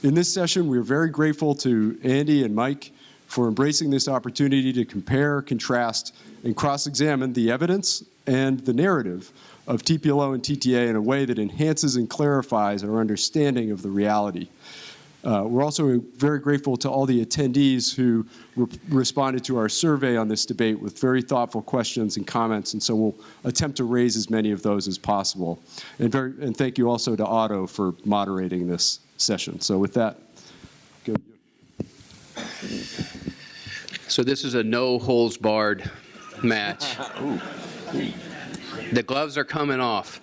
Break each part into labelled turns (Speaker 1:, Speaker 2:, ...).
Speaker 1: In this session, we are very grateful to Andy and Mike for embracing this opportunity to compare, contrast, and cross-examine the evidence and the narrative of TPLO and TTA in a way that enhances and clarifies our understanding of the reality. We're also very grateful to all the attendees who responded to our survey on this debate with very thoughtful questions and comments, and so we'll attempt to raise as many of those as possible. And thank you also to Otto for moderating this session. So with that, go.
Speaker 2: So this is a no-holds-barred match. The gloves are coming off.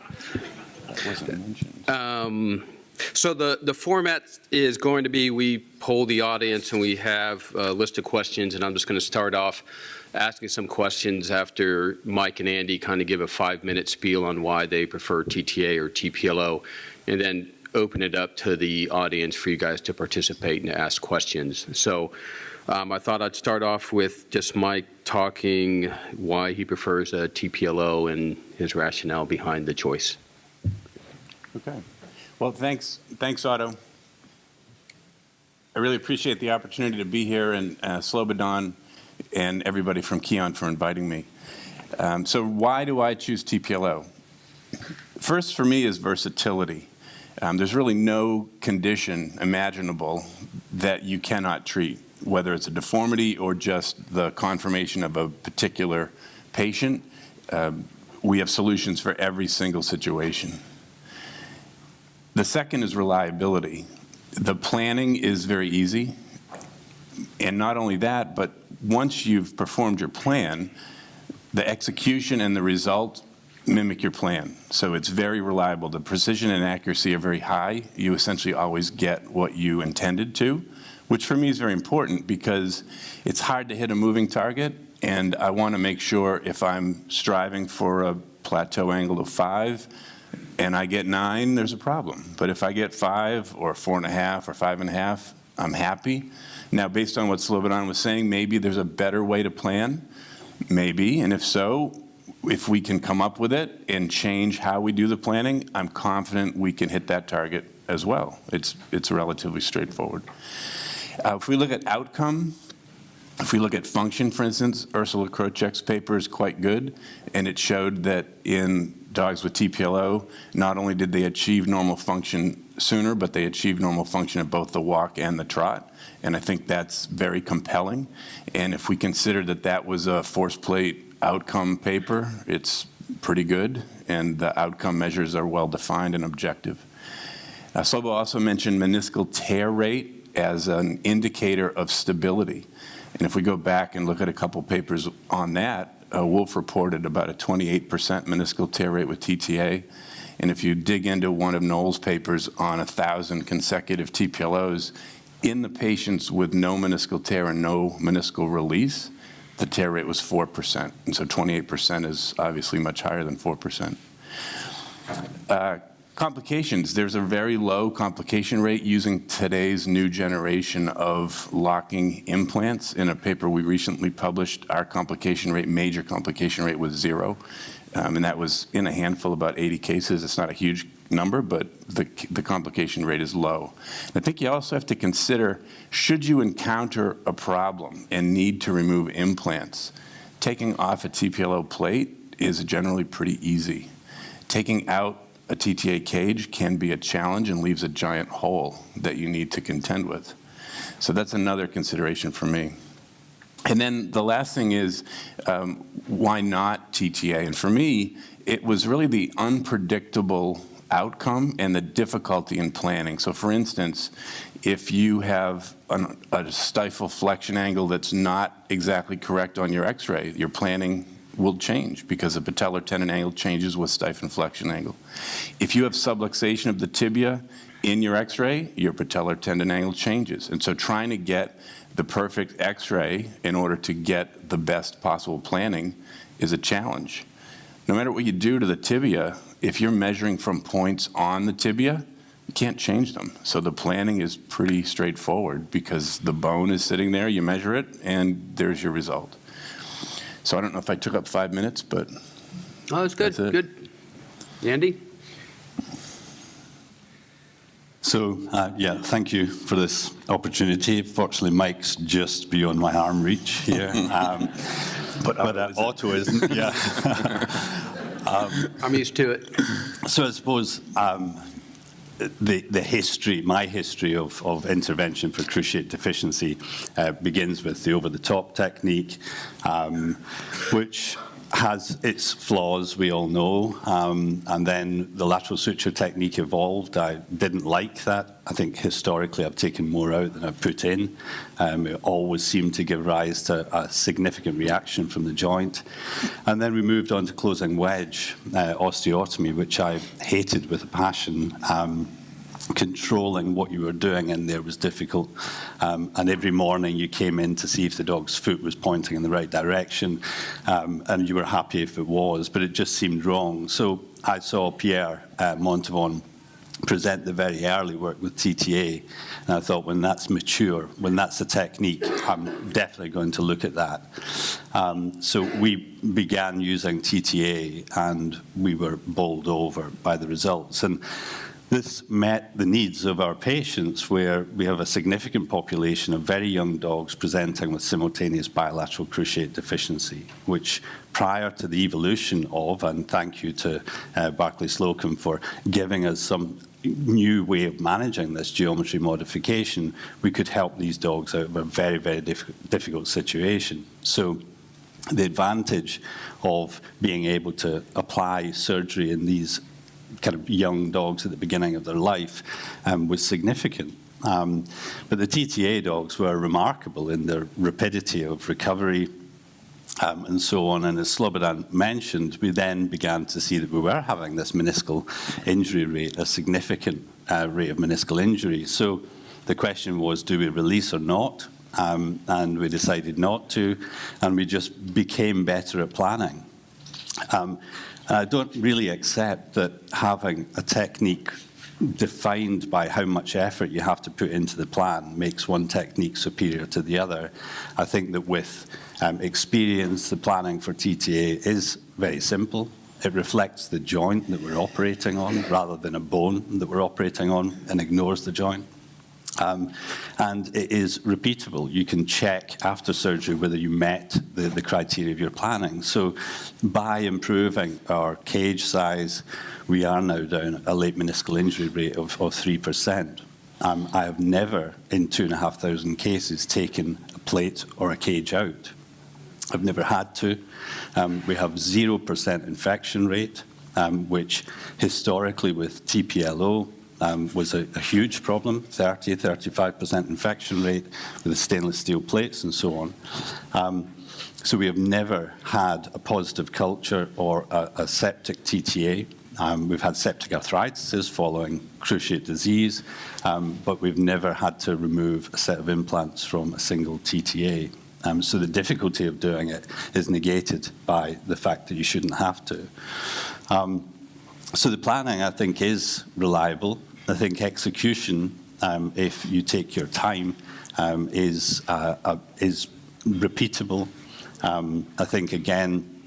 Speaker 3: That wasn't mentioned.
Speaker 2: So the format is going to be, we poll the audience and we have a list of questions, and I'm just going to start off asking some questions after Mike and Andy kind of give a 5-minute spiel on why they prefer TTA or TPLO, and then open it up to the audience for you guys to participate and ask questions. So I thought I'd start off with just Mike talking why he prefers a TPLO and his rationale behind the choice.
Speaker 3: Okay. Well, thanks, Otto. I really appreciate the opportunity to be here, and Slobodan and everybody from Kyon for inviting me. So why do I choose TPLO? First, for me, is versatility. There's really no condition imaginable that you cannot treat, whether it's a deformity or just the conformation of a particular patient. We have solutions for every single situation. The second is reliability. The planning is very easy. And not only that, but once you've performed your plan, the execution and the result mimic your plan. So it's very reliable. The precision and accuracy are very high. You essentially always get what you intended to, which for me is very important because it's hard to hit a moving target, and I want to make sure if I'm striving for a plateau angle of 5 and I get 9, there's a problem. But if I get 5 or 4.5 or 5.5, I'm happy. Now, based on what Slobodan was saying, maybe there's a better way to plan, maybe, and if so, if we can come up with it and change how we do the planning, I'm confident we can hit that target as well. It's relatively straightforward. If we look at outcome, if we look at function, for instance, Ursula Krawczyk's paper is quite good, and it showed that in dogs with TPLO, not only did they achieve normal function sooner, but they achieved normal function at both the walk and the trot, and I think that's very compelling. And if we consider that that was a force plate outcome paper, it's pretty good, and the outcome measures are well defined and objective. Slobo also mentioned meniscal tear rate as an indicator of stability. And if we go back and look at a couple papers on that, Wolf reported about a 28% meniscal tear rate with TTA. And if you dig into one of Knoll's papers on 1,000 consecutive TPLOs, in the patients with no meniscal tear and no meniscal release, the tear rate was 4%. And so 28% is obviously much higher than 4%. Complications, there's a very low complication rate using today's new generation of locking implants. In a paper we recently published, our complication rate, major complication rate, was 0. And that was in a handful, about 80 cases. It's not a huge number, but the complication rate is low. I think you also have to consider, should you encounter a problem and need to remove implants, taking off a TPLO plate is generally pretty easy. Taking out a TTA cage can be a challenge and leaves a giant hole that you need to contend with. So that's another consideration for me. And then the last thing is, why not TTA? And for me, it was really the unpredictable outcome and the difficulty in planning. So for instance, if you have a stifle flexion angle that's not exactly correct on your x-ray, your planning will change because the patellar tendon angle changes with stifle flexion angle. If you have subluxation of the tibia in your x-ray, your patellar tendon angle changes. And so trying to get the perfect x-ray in order to get the best possible planning is a challenge. No matter what you do to the tibia, if you're measuring from points on the tibia, you can't change them. So the planning is pretty straightforward because the bone is sitting there, you measure it, and there's your result. So I don't know if I took up 5 minutes, but
Speaker 2: oh, it's good. Good. Andy?
Speaker 4: Yeah, thank you for this opportunity. Fortunately, Mike's just beyond my arm reach here. But Otto isn't, yeah.
Speaker 2: I'm used to it.
Speaker 4: So I suppose the history, my history of intervention for cruciate deficiency begins with the over-the-top technique, which has its flaws, we all know, and then the lateral suture technique evolved. I didn't like that. I think historically I've taken more out than I've put in. It always seemed to give rise to a significant reaction from the joint. And then we moved on to closing wedge osteotomy, which I hated with a passion. Controlling what you were doing in there was difficult. And every morning you came in to see if the dog's foot was pointing in the right direction, and you were happy if it was, but it just seemed wrong. So I saw Pierre Montavon present the very early work with TTA, and I thought, when that's mature, when that's a technique, I'm definitely going to look at that. So we began using TTA, and we were bowled over by the results. And this met the needs of our patients, where we have a significant population of very young dogs presenting with simultaneous bilateral cruciate deficiency, which prior to the evolution of, and thank you to Barclay Slocum for giving us some new way of managing this geometry modification, we could help these dogs out of a very, very difficult situation. So the advantage of being able to apply surgery in these kind of young dogs at the beginning of their life was significant. But the TTA dogs were remarkable in their rapidity of recovery and so on. And as Slobodan mentioned, we then began to see that we were having this meniscal injury rate, a significant rate of meniscal injury. So the question was, do we release or not? And we decided not to, and we just became better at planning. I don't really accept that having a technique defined by how much effort you have to put into the plan makes one technique superior to the other. I think that with experience, the planning for TTA is very simple. It reflects the joint that we're operating on rather than a bone that we're operating on, and ignores the joint. And it is repeatable. You can check after surgery whether you met the criteria of your planning. So by improving our cage size, we are now down a late meniscal injury rate of 3%. I have never, in 2,500 cases, taken a plate or a cage out. I've never had to. We have 0% infection rate, which historically with TPLO, was a huge problem, 35% infection rate with the stainless steel plates and so on. So we have never had a positive culture or a septic TTA. We've had septic arthritis following cruciate disease, but we've never had to remove a set of implants from a single TTA. So the difficulty of doing it is negated by the fact that you shouldn't have to. So the planning, I think, is reliable. I think execution, if you take your time, is repeatable. I think, again,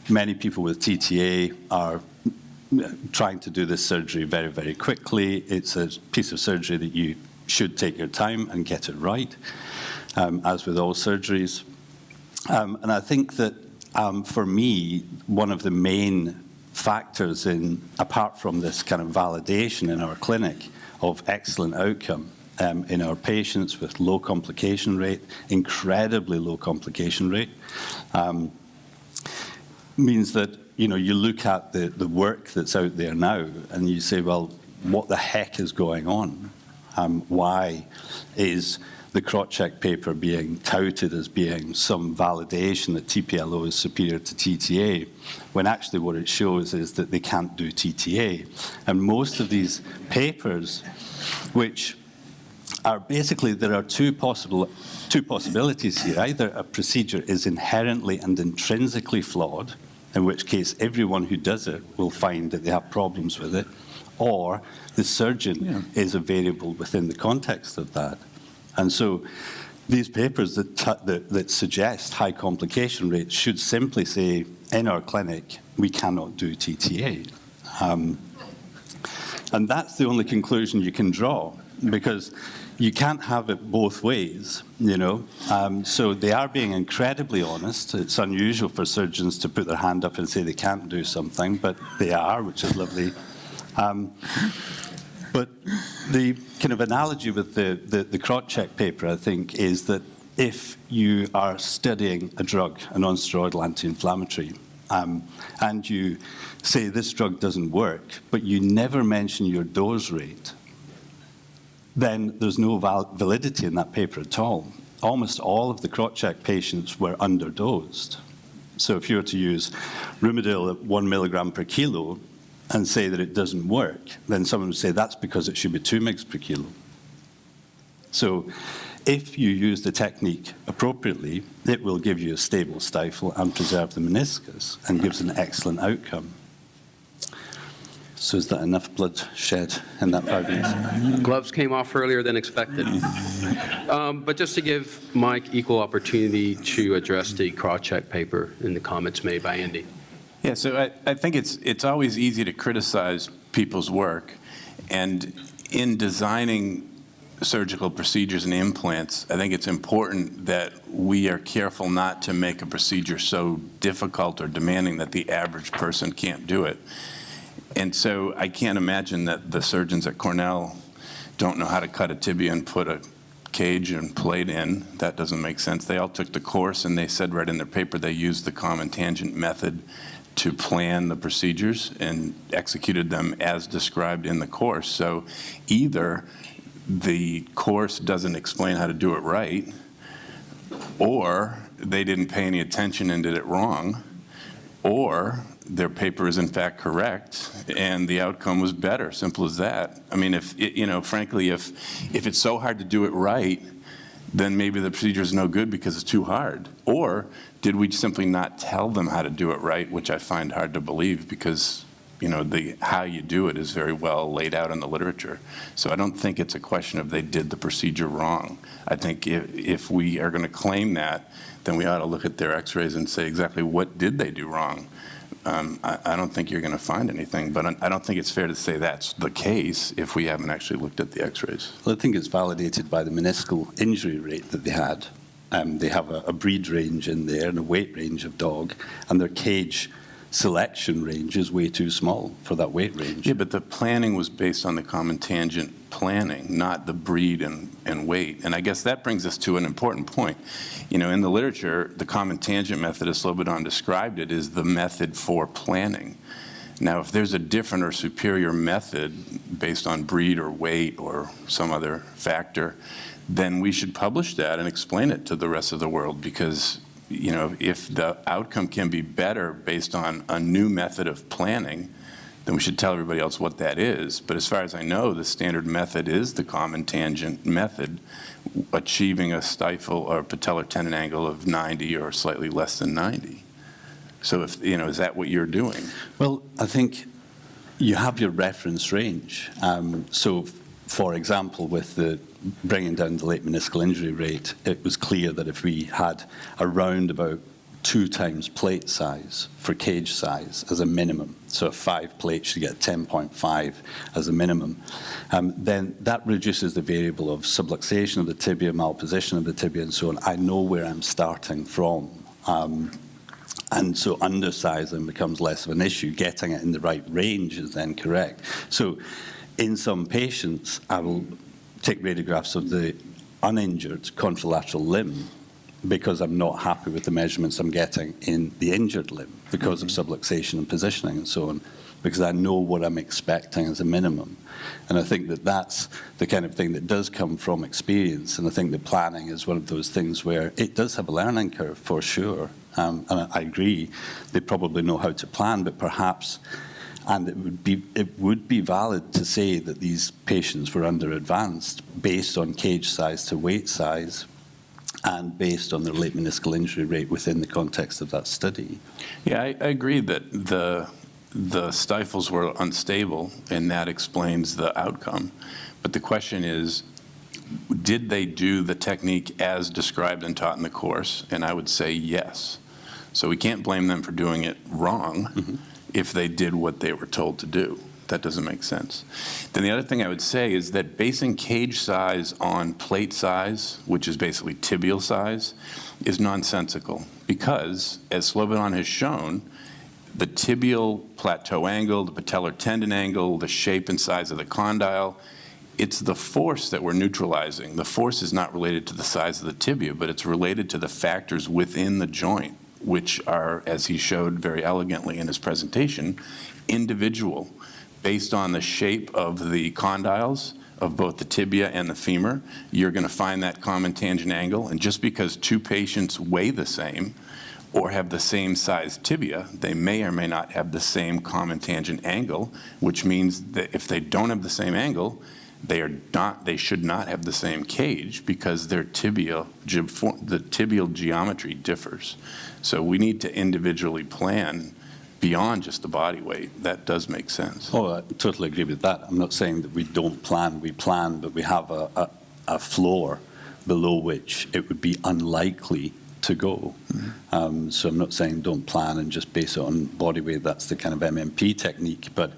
Speaker 4: many people with TTA are trying to do this surgery very, very quickly. It's a piece of surgery that you should take your time and get it right, as with all surgeries. And I think that, for me, one of the main factors in, apart from this kind of validation in our clinic of excellent outcome in our patients with low complication rate, incredibly low complication rate, means that, you know, you look at the work that's out there now and you say, well, what the heck is going on? Why is the Krawczyk paper being touted as being some validation that TPLO is superior to TTA, when actually what it shows is that they can't do TTA. And most of these papers, which are basically, there are two possibilities here. Either a procedure is inherently and intrinsically flawed, in which case everyone who does it will find that they have problems with it, or the surgeon is a variable within the context of that. And so these papers that suggest high complication rates should simply say, in our clinic, we cannot do TTA. And that's the only conclusion you can draw, because you can't have it both ways, you know. So they are being incredibly honest. It's unusual for surgeons to put their hand up and say they can't do something, but they are, which is lovely. But the kind of analogy with the Krawczyk paper, I think, is that if you are studying a drug, a non-steroidal anti-inflammatory, and you say this drug doesn't work, but you never mention your dose rate, then there's no validity in that paper at all. Almost all of the Krawczyk patients were underdosed. So if you were to use Rimadyl at 1 milligram per kilo and say that it doesn't work, then someone would say that's because it should be 2 mg per kilo. So if you use the technique appropriately, it will give you a stable stifle and preserve the meniscus and gives an excellent outcome. So is that enough blood shed in that 5 minutes?
Speaker 2: Gloves came off earlier than expected. But just to give Mike equal opportunity to address the Krawczyk paper and the comments made by Andy.
Speaker 3: Yeah, so I think it's always easy to criticize people's work. And in designing surgical procedures and implants, I think it's important that we are careful not to make a procedure so difficult or demanding that the average person can't do it. And so I can't imagine that the surgeons at Cornell don't know how to cut a tibia and put a cage and plate in. That doesn't make sense. They all took the course, and they said right in their paper they used the common tangent method to plan the procedures and executed them as described in the course. So either the course doesn't explain how to do it right, or they didn't pay any attention and did it wrong, or their paper is in fact correct and the outcome was better. Simple as that. I mean, frankly, if it's so hard to do it right, then maybe the procedure is no good because it's too hard. Or did we simply not tell them how to do it right, which I find hard to believe because how you do it is very well laid out in the literature. So I don't think it's a question of they did the procedure wrong. I think if we are going to claim that, then we ought to look at their x-rays and say exactly what did they do wrong. I don't think you're going to find anything, but I don't think it's fair to say that's the case if we haven't actually looked at the x-rays.
Speaker 4: Well, I think it's validated by the meniscal injury rate that they had. They have a breed range in there and a weight range of dog, and their cage selection range is way too small for that weight range.
Speaker 3: Yeah, but the planning was based on the common tangent planning, not the breed and weight. And I guess that brings us to an important point. In the literature, the common tangent method, as Slobodan described it, is the method for planning. Now, if there's a different or superior method based on breed or weight or some other factor, then we should publish that and explain it to the rest of the world, because if the outcome can be better based on a new method of planning, then we should tell everybody else what that is. But as far as I know, the standard method is the common tangent method, achieving a stifle or patellar tendon angle of 90 or slightly less than 90. So is that what you're doing?
Speaker 4: Well, I think you have your reference range. So, for example, with the bringing down the late meniscal injury rate, it was clear that if we had around about 2 times plate size for cage size as a minimum, so a 5 plate should get 10.5 as a minimum, then that reduces the variable of subluxation of the tibia, malposition of the tibia, and so on. I know where I'm starting from. And so undersizing becomes less of an issue. Getting it in the right range is then correct. So in some patients, I will take radiographs of the uninjured contralateral limb because I'm not happy with the measurements I'm getting in the injured limb because of subluxation and positioning and so on, because I know what I'm expecting as a minimum. And I think that that's the kind of thing that does come from experience, and I think the planning is one of those things where it does have a learning curve for sure. And I agree, they probably know how to plan, but perhaps, and it would be valid to say that these patients were under-advanced based on cage size to weight size and based on their late meniscal injury rate within the context of that study.
Speaker 3: Yeah, I agree that the stifles were unstable, and that explains the outcome. But the question is, did they do the technique as described and taught in the course? And I would say yes. So we can't blame them for doing it wrong if they did what they were told to do. That doesn't make sense. Then the other thing I would say is that basing cage size on plate size, which is basically tibial size, is nonsensical because, as Slobodan has shown, the tibial plateau angle, the patellar tendon angle, the shape and size of the condyle, it's the force that we're neutralizing. The force is not related to the size of the tibia, but it's related to the factors within the joint, which are, as he showed very elegantly in his presentation, individual, based on the shape of the condyles of both the tibia and the femur. You're going to find that common tangent angle, and just because two patients weigh the same or have the same size tibia, they may or may not have the same common tangent angle, which means that if they don't have the same angle, they should not have the same cage because the tibial geometry differs. So we need to individually plan beyond just the body weight. That does make sense.
Speaker 4: Oh, I totally agree with that. I'm not saying that we don't plan. We plan, but we have a floor below which it would be unlikely to go. Mm-hmm. So I'm not saying don't plan and just base it on body weight. That's the kind of MMP technique. But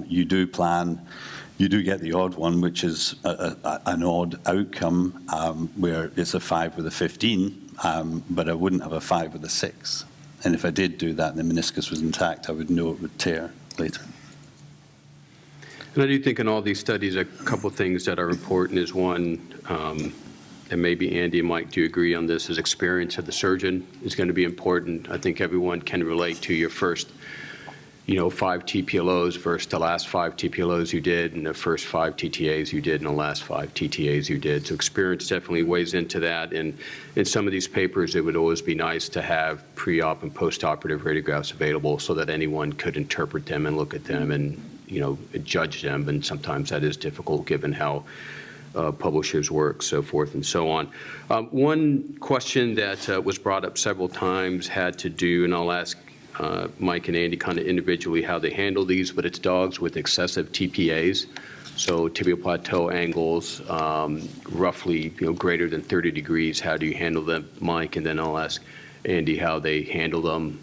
Speaker 4: you do plan. You do get the odd one, which is an odd outcome where it's a 5 with a 15, but I wouldn't have a 5 with a 6. And if I did do that and the meniscus was intact, I would know it would tear later.
Speaker 2: And I do think in all these studies, a couple things that are important is one, and maybe Andy and Mike do agree on this, is experience of the surgeon is going to be important. I think everyone can relate to your first 5 TPLOs versus the last 5 TPLOs you did and the first 5 TTAs you did and the last 5 TTAs you did. So experience definitely weighs into that. And in some of these papers, it would always be nice to have pre-op and post-operative radiographs available so that anyone could interpret them and look at them and judge them. And sometimes that is difficult given how publishers work, so forth and so on. One question that was brought up several times had to do, and I'll ask Mike and Andy kind of individually how they handle these, but it's dogs with excessive TPAs, so tibial plateau angles, roughly greater than 30 degrees. How do you handle them, Mike? And then I'll ask Andy how they handle them.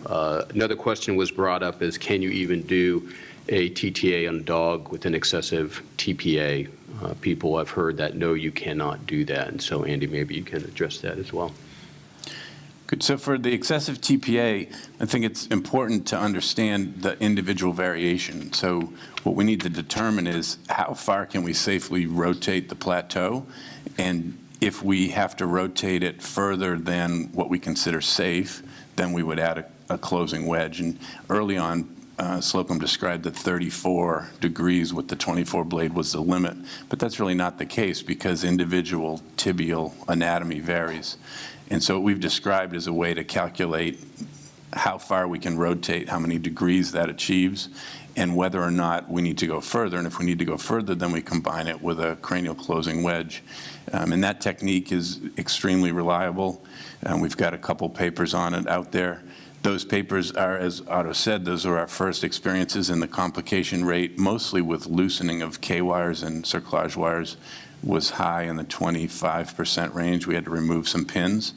Speaker 2: Another question was brought up is, can you even do a TTA on a dog with an excessive TPA? People have heard that, no, you cannot do that. And so, Andy, maybe you can address that as well.
Speaker 3: Good. So for the excessive TPA, I think it's important to understand the individual variation. So what we need to determine is how far can we safely rotate the plateau, and if we have to rotate it further than what we consider safe, then we would add a closing wedge. And early on, Slocum described that 34 degrees with the 24 blade was the limit, but that's really not the case because individual tibial anatomy varies. And so what we've described is a way to calculate how far we can rotate, how many degrees that achieves, and whether or not we need to go further. And if we need to go further, then we combine it with a cranial closing wedge. And that technique is extremely reliable. We've got a couple papers on it out there. Those papers are, as Otto said, those are our first experiences, in the complication rate, mostly with loosening of K-wires and cerclage wires, was high in the 25% range. We had to remove some pins.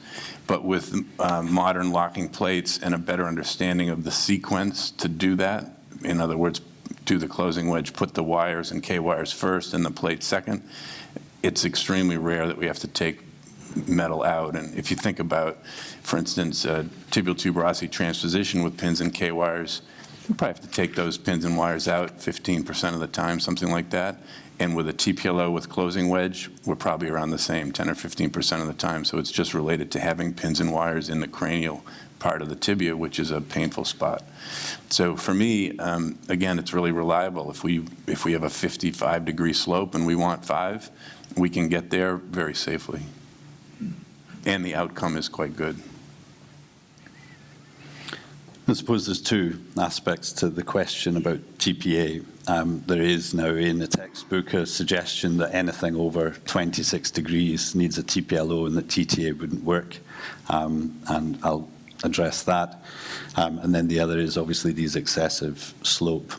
Speaker 3: But with modern locking plates and a better understanding of the sequence to do that, in other words, do the closing wedge, put the wires and K-wires first and the plate second, it's extremely rare that we have to take metal out. And if you think about, for instance, tibial tuberosity transposition with pins and K-wires, you probably have to take those pins and wires out 15% of the time, something like that. And with a TPLO with closing wedge, we're probably around the same, 10 or 15% of the time. So it's just related to having pins and wires in the cranial part of the tibia, which is a painful spot. So for me, again, it's really reliable. If we have a 55-degree slope and we want 5, we can get there very safely. And the outcome is quite good.
Speaker 4: I suppose there's two aspects to the question about TPA. There is now in the textbook a suggestion that anything over 26 degrees needs a TPLO and that TTA wouldn't work, and I'll address that. And then the other is obviously these excessive slope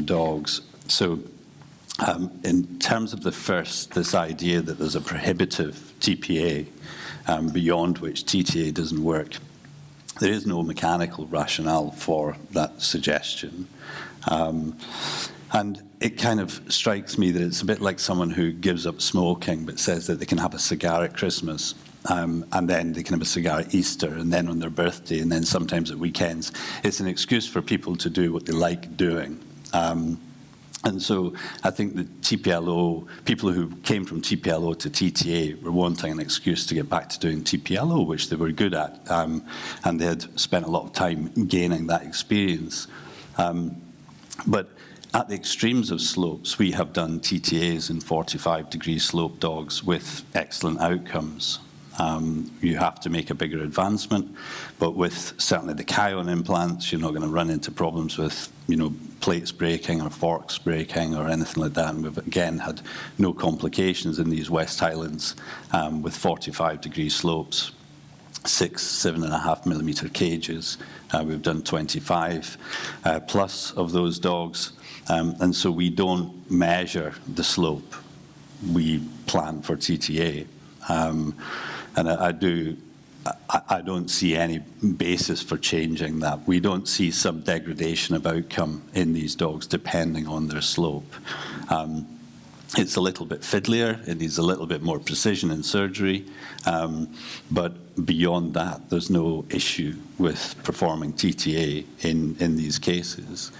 Speaker 4: dogs. So in terms of the first, this idea that there's a prohibitive TPA beyond which TTA doesn't work, there is no mechanical rationale for that suggestion. And it kind of strikes me that it's a bit like someone who gives up smoking but says that they can have a cigar at Christmas, and then they can have a cigar at Easter, and then on their birthday, and then sometimes at weekends. It's an excuse for people to do what they like doing. And so I think the TPLO, people who came from TPLO to TTA were wanting an excuse to get back to doing TPLO, which they were good at, and they had spent a lot of time gaining that experience. But at the extremes of slopes, we have done TTAs in 45-degree slope dogs with excellent outcomes. You have to make a bigger advancement, but with certainly the Kyon implants, you're not going to run into problems with, plates breaking or forks breaking or anything like that. And we've again had no complications in these West Highlands with 45-degree slopes, 7.5 millimeter cages. We've done 25 plus of those dogs, and so we don't measure the slope. We plan for TTA. And I don't see any basis for changing that. We don't see some degradation of outcome in these dogs depending on their slope. It's a little bit fiddlier. It needs a little bit more precision in surgery. But beyond that, there's no issue with performing TTA in these cases.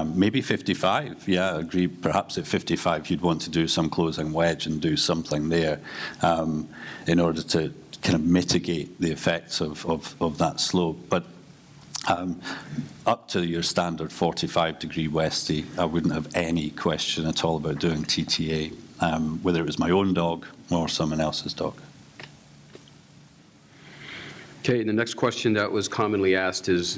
Speaker 4: Maybe 55, yeah, I agree. Perhaps at 55, you'd want to do some closing wedge and do something there in order to kind of mitigate the effects of that slope. But up to your standard 45-degree Westie, I wouldn't have any question at all about doing TTA, whether it was my own dog or someone else's dog.
Speaker 2: Okay, the next question that was commonly asked is,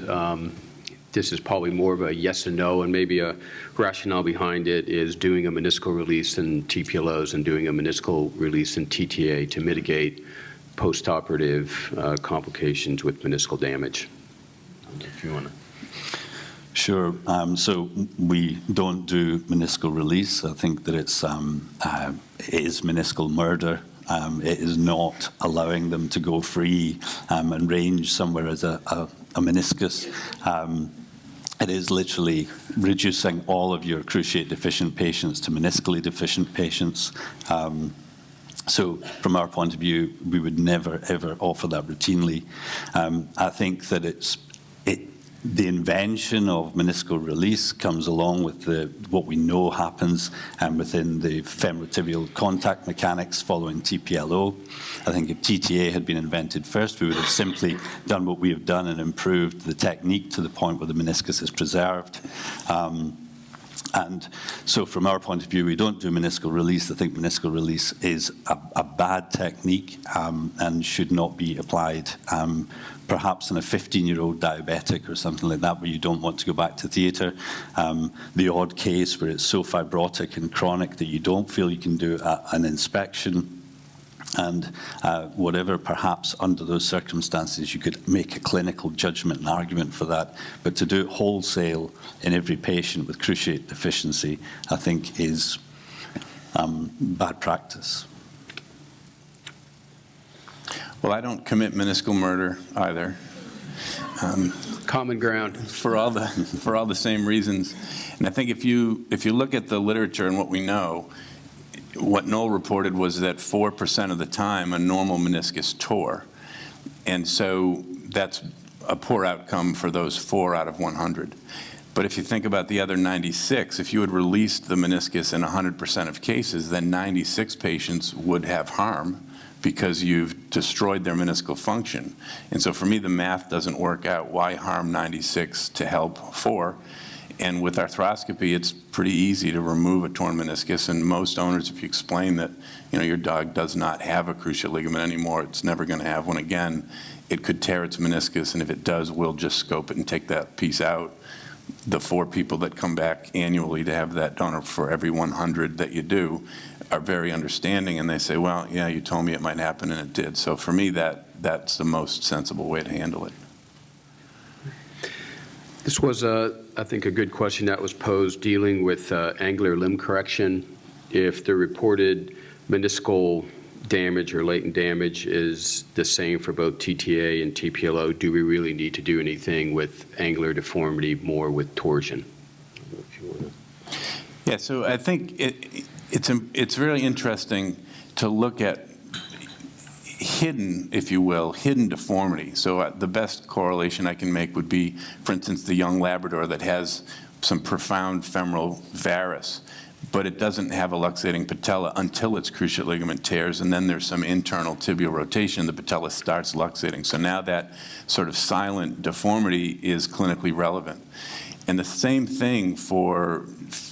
Speaker 2: this is probably more of a yes and no, and maybe a rationale behind it is doing a meniscal release in TPLOs and doing a meniscal release in TTA to mitigate post-operative complications with meniscal damage. If you want to.
Speaker 4: Sure. So we don't do meniscal release. I think that it is meniscal murder. It is not allowing them to go free and range somewhere as a meniscus. It is literally reducing all of your cruciate deficient patients to meniscally deficient patients. So from our point of view, we would never, ever offer that routinely. I think that the invention of meniscal release comes along with what we know happens within the femorotibial contact mechanics following TPLO. I think if TTA had been invented first, we would have simply done what we have done and improved the technique to the point where the meniscus is preserved. And so from our point of view, we don't do meniscal release. I think meniscal release is a bad technique and should not be applied perhaps in a 15-year-old diabetic or something like that where you don't want to go back to theatre. The odd case where it's so fibrotic and chronic that you don't feel you can do an inspection. And whatever, perhaps under those circumstances, you could make a clinical judgment and argument for that. But to do it wholesale in every patient with cruciate deficiency, I think is bad practice.
Speaker 3: Well, I don't commit meniscal murder either.
Speaker 2: Common ground.
Speaker 3: For all the same reasons. And I think if you look at the literature and what we know, what Noel reported was that 4% of the time a normal meniscus tore. And so that's a poor outcome for those 4 out of 100. But if you think about the other 96, if you had released the meniscus in 100% of cases, then 96 patients would have harm because you've destroyed their meniscal function. And so for me, the math doesn't work out. Why harm 96 to help 4? And with arthroscopy, it's pretty easy to remove a torn meniscus. And most owners, if you explain that, your dog does not have a cruciate ligament anymore, it's never going to have one again, it could tear its meniscus. And if it does, we'll just scope it and take that piece out. The 4 people that come back annually to have that done, or for every 100 that you do, are very understanding. And they say, well, yeah, you told me it might happen, and it did. So for me, that's the most sensible way to handle it.
Speaker 2: This was, I think, a good question that was posed dealing with angular limb correction. If the reported meniscal damage or latent damage is the same for both TTA and TPLO, do we really need to do anything with angular deformity more with torsion?
Speaker 3: Yeah, so I think it's really interesting to look at hidden, if you will, hidden deformity. So the best correlation I can make would be, for instance, the young Labrador that has some profound femoral varus, but it doesn't have a luxating patella until its cruciate ligament tears, and then there's some internal tibial rotation, the patella starts luxating. So now that sort of silent deformity is clinically relevant. And the same thing for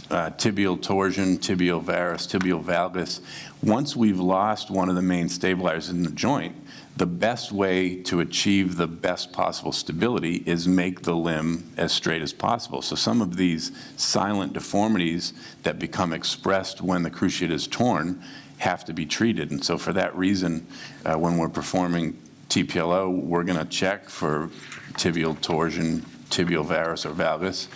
Speaker 3: tibial torsion, tibial varus, tibial valgus. Once we've lost one of the main stabilizers in the joint, the best way to achieve the best possible stability is make the limb as straight as possible. So some of these silent deformities that become expressed when the cruciate is torn have to be treated. And so for that reason, when we're performing TPLO, we're going to check for tibial torsion, tibial varus or valgus,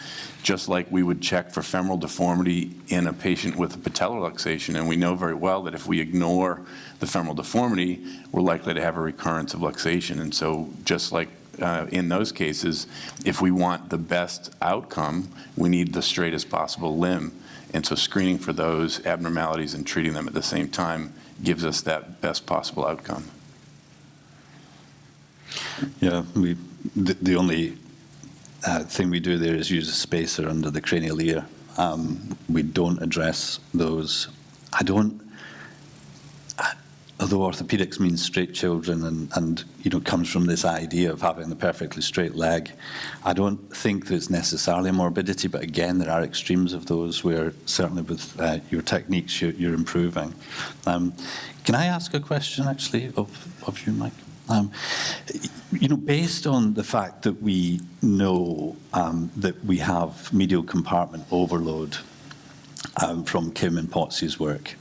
Speaker 3: just like we would check for femoral deformity in a patient with a patellar luxation. And we know very well that if we ignore the femoral deformity, we're likely to have a recurrence of luxation. And so just like in those cases, if we want the best outcome, we need the straightest possible limb. And so screening for those abnormalities and treating them at the same time gives us that best possible outcome.
Speaker 4: Yeah, the only thing we do there is use a spacer under the cranial ear. We don't address those. Although orthopedics means straight children and comes from this idea of having the perfectly straight leg, I don't think there's necessarily a morbidity, but again, there are extremes of those where certainly with your techniques you're improving. Can I ask a question actually of you, Mike? Based on the fact that we know that we have medial compartment overload from Kim and Potsy's work,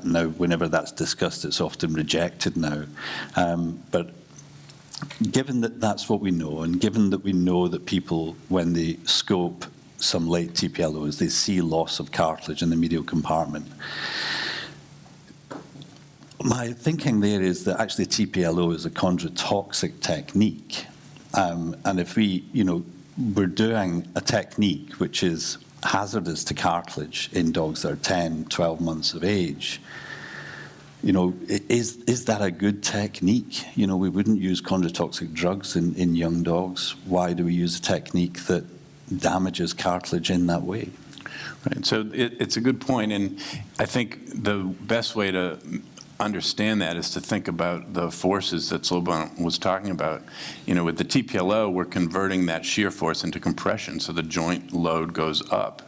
Speaker 4: now whenever that's discussed, it's often rejected now. But given that that's what we know, and given that we know that people, when they scope some late TPLOs, they see loss of cartilage in the medial compartment. My thinking there is that actually TPLO is a chondrotoxic technique. And if we're doing a technique which is hazardous to cartilage in dogs that are 10, 12 months of age, is that a good technique? We wouldn't use chondrotoxic drugs in young dogs. Why do we use a technique that damages cartilage in that way?
Speaker 3: Right, so it's a good point, and I think the best way to understand that is to think about the forces that Slobodan was talking about. With the TPLO, we're converting that shear force into compression, so the joint load goes up.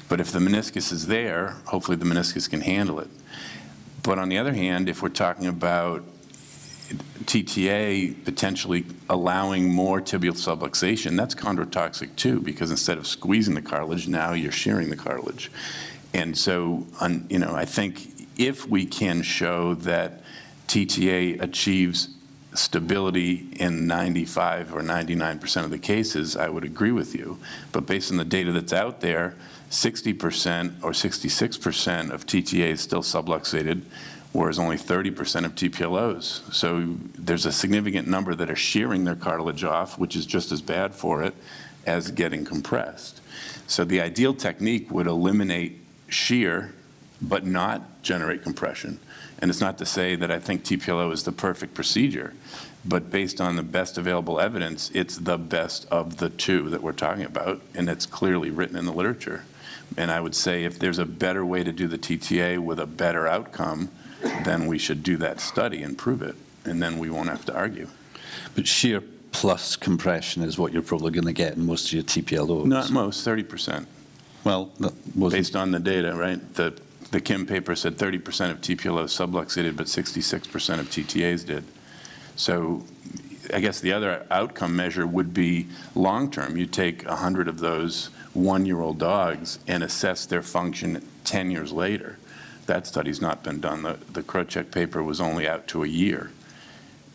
Speaker 3: But if the meniscus is there, hopefully the meniscus can handle it. But on the other hand, if we're talking about TTA potentially allowing more tibial subluxation, that's chondrotoxic too, because instead of squeezing the cartilage, now you're shearing the cartilage. And so, I think if we can show that TTA achieves stability in 95 or 99% of the cases, I would agree with you. But based on the data that's out there, 60% or 66% of TTA is still subluxated, whereas only 30% of TPLOs. So there's a significant number that are shearing their cartilage off, which is just as bad for it as getting compressed. So the ideal technique would eliminate shear but not generate compression. And it's not to say that I think TPLO is the perfect procedure, but based on the best available evidence, it's the best of the two that we're talking about, and it's clearly written in the literature. And I would say if there's a better way to do the TTA with a better outcome, then we should do that study and prove it, and then we won't have to argue.
Speaker 4: But shear plus compression is what you're probably going to get in most of your TPLOs.
Speaker 3: Not most, 30%.
Speaker 4: Well,
Speaker 3: based on the data, right? The Kim paper said 30% of TPLOs subluxated, but 66% of TTAs did. So I guess the other outcome measure would be long-term. You take 100 of those one-year-old dogs and assess their function 10 years later. That study's not been done. The Krawczyk paper was only out to a year.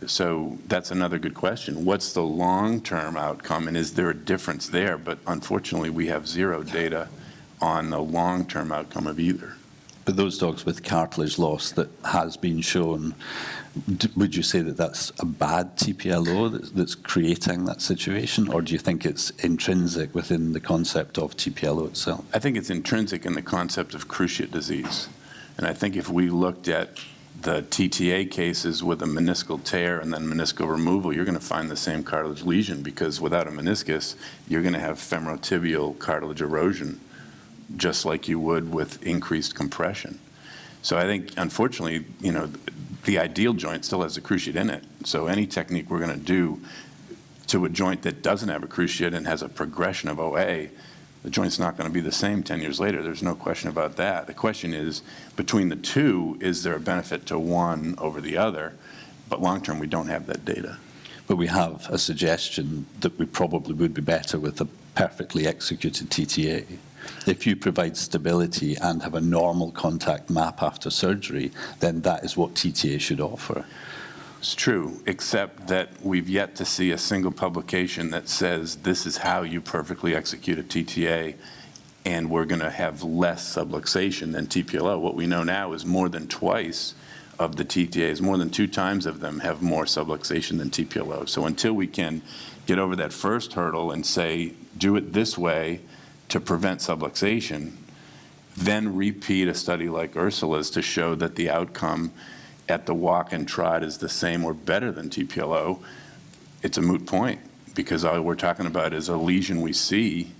Speaker 3: So that's another good question. What's the long-term outcome, and is there a difference there? But unfortunately, we have zero data on the long-term outcome of either.
Speaker 4: But those dogs with cartilage loss that has been shown, would you say that that's a bad TPLO that's creating that situation, or do you think it's intrinsic within the concept of TPLO itself?
Speaker 3: I think it's intrinsic in the concept of cruciate disease. And I think if we looked at the TTA cases with a meniscal tear and then meniscal removal, you're going to find the same cartilage lesion, because without a meniscus, you're going to have femorotibial cartilage erosion, just like you would with increased compression. So I think, unfortunately, you know, the ideal joint still has a cruciate in it. So any technique we're going to do to a joint that doesn't have a cruciate and has a progression of OA, the joint's not going to be the same 10 years later. There's no question about that. The question is, between the two, is there a benefit to one over the other? But long-term, we don't have that data.
Speaker 4: But we have a suggestion that we probably would be better with a perfectly executed TTA. If you provide stability and have a normal contact map after surgery, then that is what TTA should offer.
Speaker 3: It's true, except that we've yet to see a single publication that says this is how you perfectly execute a TTA, and we're going to have less subluxation than TPLO. What we know now is more than twice of the TTAs, more than 2 times of them have more subluxation than TPLO. So until we can get over that first hurdle and say, do it this way to prevent subluxation, then repeat a study like Ursula's to show that the outcome at the walk and trot is the same or better than TPLO, it's a moot point, because all we're talking about is a lesion we see,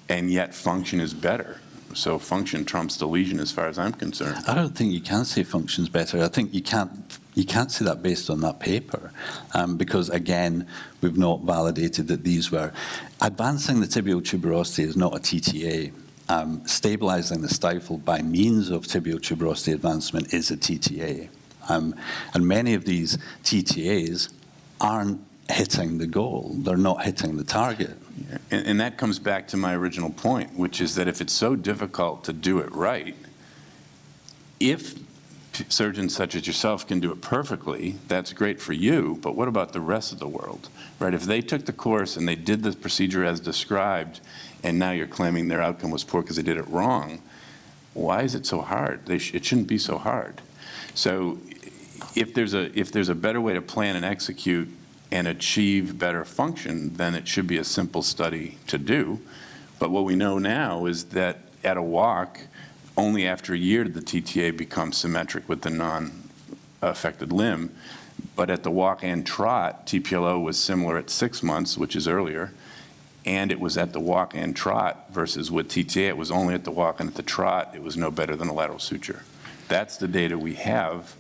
Speaker 3: and yet function is better. So function trumps the lesion as far as I'm concerned.
Speaker 4: I don't think you can say function's better. I think you can't say that based on that paper, because again, we've not validated that these were. Advancing the tibial tuberosity is not a TTA. Stabilizing the stifle by means of tibial tuberosity advancement is a TTA. And many of these TTAs aren't hitting the goal. They're not hitting the target.
Speaker 3: And that comes back to my original point, which is that if it's so difficult to do it right, if surgeons such as yourself can do it perfectly, that's great for you, but what about the rest of the world, right? If they took the course and they did the procedure as described, and now you're claiming their outcome was poor because they did it wrong, why is it so hard? It shouldn't be so hard. So if there's a better way to plan and execute and achieve better function, then it should be a simple study to do. But what we know now is that at a walk, only after a year did the TTA become symmetric with the non-affected limb. But at the walk and trot, TPLO was similar at 6 months, which is earlier, and it was at the walk and trot versus with TTA, it was only at the walk and at the trot, it was no better than a lateral suture. That's the data we have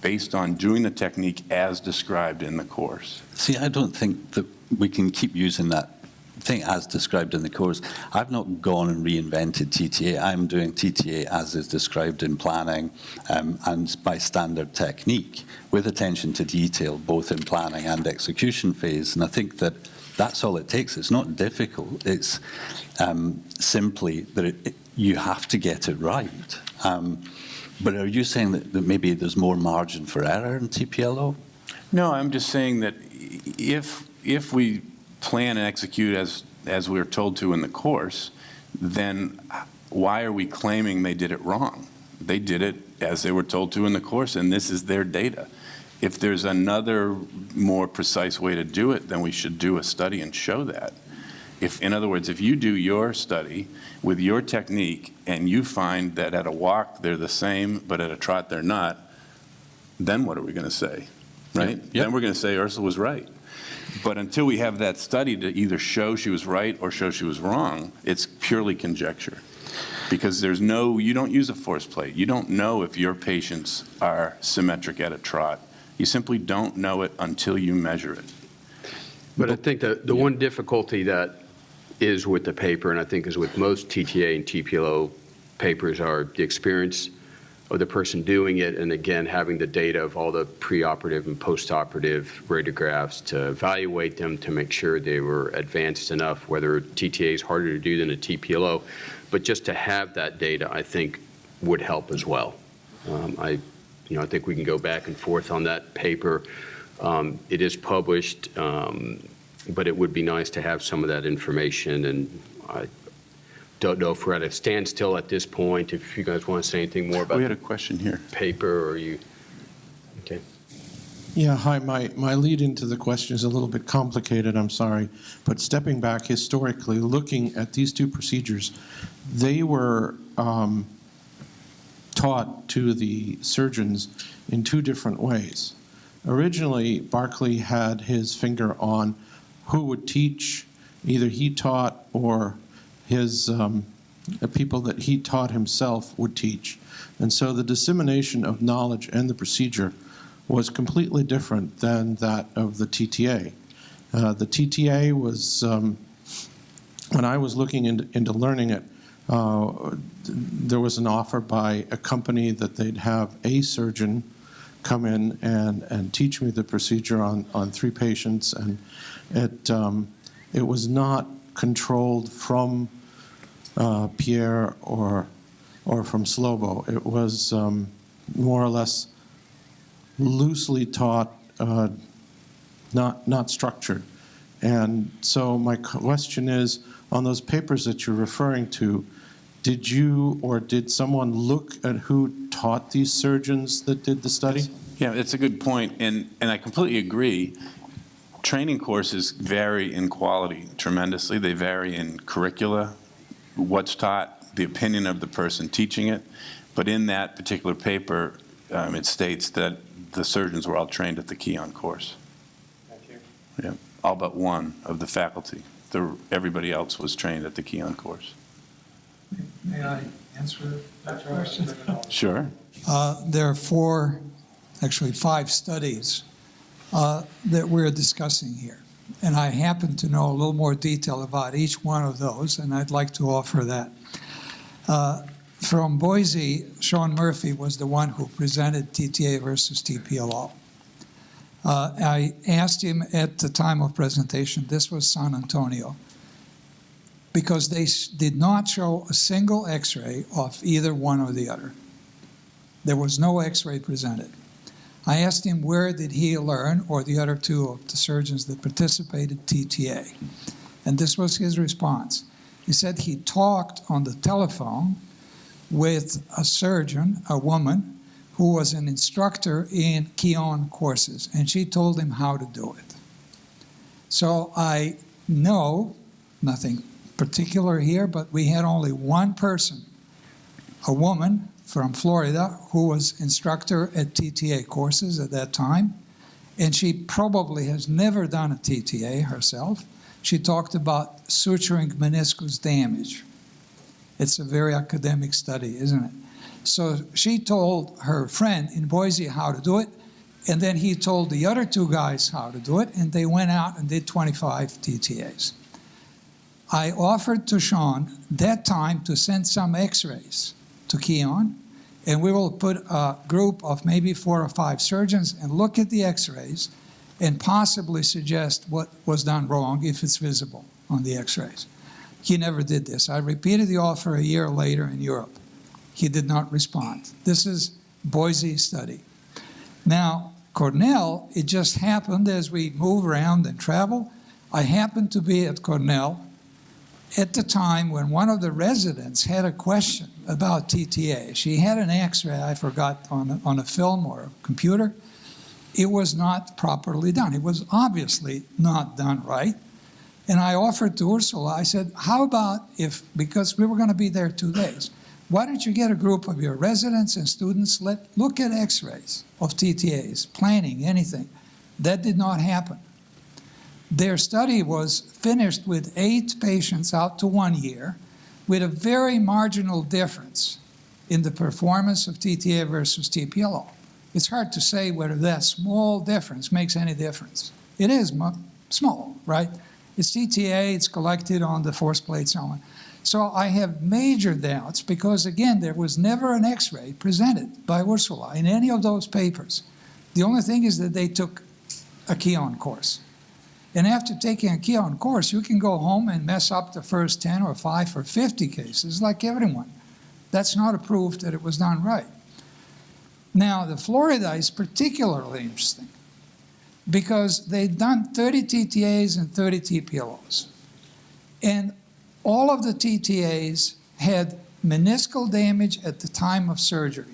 Speaker 3: based on doing the technique as described in the course.
Speaker 4: See, I don't think that we can keep using that thing as described in the course. I've not gone and reinvented TTA. I'm doing TTA as is described in planning and by standard technique with attention to detail, both in planning and execution phase. And I think that that's all it takes. It's not difficult. It's simply that you have to get it right. But are you saying that maybe there's more margin for error in TPLO?
Speaker 3: No, I'm just saying that if we plan and execute as we were told to in the course, then why are we claiming they did it wrong? They did it as they were told to in the course, and this is their data. If there's another more precise way to do it, then we should do a study and show that. In other words, if you do your study with your technique and you find that at a walk they're the same, but at a trot they're not, then what are we going to say, right?
Speaker 4: Yep.
Speaker 3: Then we're going to say Ursula was right. But until we have that study to either show she was right or show she was wrong, it's purely conjecture. Because you don't use a force plate. You don't know if your patients are symmetric at a trot. You simply don't know it until you measure it.
Speaker 2: But I think the one difficulty that is with the paper, and I think is with most TTA and TPLO papers, are the experience of the person doing it, and again, having the data of all the preoperative and postoperative radiographs to evaluate them to make sure they were advanced enough, whether TTA is harder to do than a TPLO, but just to have that data, I think, would help as well. I think we can go back and forth on that paper. It is published, but it would be nice to have some of that information, and don't know if we're at a standstill at this point, if you guys want to say anything more about
Speaker 3: We had
Speaker 2: the
Speaker 3: a question here.
Speaker 2: paper, or you, okay.
Speaker 5: Yeah, hi. My lead into the question is a little bit complicated, I'm sorry. But stepping back historically, looking at these two procedures, they were taught to the surgeons in two different ways. Originally, Barclay had his finger on who would teach. Either he taught or his the people that he taught himself would teach. And so the dissemination of knowledge and the procedure was completely different than that of the TTA. The TTA was, when I was looking into learning it, there was an offer by a company that they'd have a surgeon come in and teach me the procedure on 3 patients, and it was not controlled from Pierre or from Slobo. It was more or less loosely taught, not structured. And so my question is, on those papers that you're referring to, did you or did someone look at who taught these surgeons that did the study?
Speaker 3: Yeah, it's a good point, and I completely agree. Training courses vary in quality tremendously. They vary in curricula, what's taught, the opinion of the person teaching it. But in that particular paper, it states that the surgeons were all trained at the Kyon course.
Speaker 5: Thank you.
Speaker 3: Yeah, all but one of the faculty. Everybody else was trained at the Kyon course.
Speaker 6: May I answer that question?
Speaker 3: Sure.
Speaker 6: There are 5 studies that we're discussing here. And I happen to know a little more detail about each one of those, and I'd like to offer that. From Boise, Sean Murphy was the one who presented TTA versus TPLO. I asked him at the time of presentation, this was San Antonio, because they did not show a single x-ray of either one or the other. There was no x-ray presented. I asked him where did he learn, or the other 2 of the surgeons that participated, TTA. And this was his response. He said he talked on the telephone with a surgeon, a woman, who was an instructor in Kyon courses, and she told him how to do it. So I know, nothing particular here, but we had only one person, a woman from Florida, who was instructor at TTA courses at that time, and she probably has never done a TTA herself. She talked about suturing meniscus damage. It's a very academic study, isn't it? So she told her friend in Boise how to do it, and then he told the other 2 guys how to do it, and they went out and did 25 TTAs. I offered to Sean that time to send some x-rays to Kyon, and we will put a group of maybe 4 or 5 surgeons and look at the x-rays and possibly suggest what was done wrong if it's visible on the x-rays. He never did this. I repeated the offer a year later in Europe. He did not respond. This is Boise study. Now, Cornell, it just happened as we move around and travel. I happened to be at Cornell at the time when one of the residents had a question about TTA. She had an x-ray, I forgot, on a film or a computer. It was not properly done. It was obviously not done right. And I offered to Ursula, I said, how about if, because we were going to be there 2 days, why don't you get a group of your residents and students, look at x-rays of TTAs, planning, anything. That did not happen. Their study was finished with 8 patients out to 1 year with a very marginal difference in the performance of TTA versus TPLO. It's hard to say whether that small difference makes any difference. It is small, right? It's TTA, it's collected on the force plate, so on. So I have major doubts because, again, there was never an x-ray presented by Ursula in any of those papers. The only thing is that they took a Kyon course. And after taking a Kyon course, you can go home and mess up the first 10 or 5 or 50 cases like everyone. That's not a proof that it was done right. Now, the Florida is particularly interesting because they've done 30 TTAs and 30 TPLOs. And all of the TTAs had meniscal damage at the time of surgery.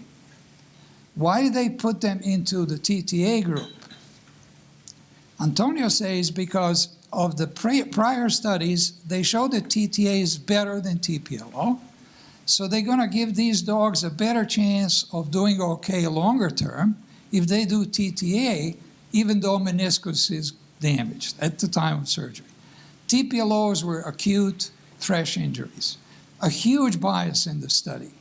Speaker 6: Why did they put them into the TTA group? Antonio says because of the prior studies, they showed that TTA is better than TPLO. So they're going to give these dogs a better chance of doing okay longer term if they do TTA, even though meniscus is damaged at the time of surgery. TPLOs were acute thresh injuries. A huge bias in the study.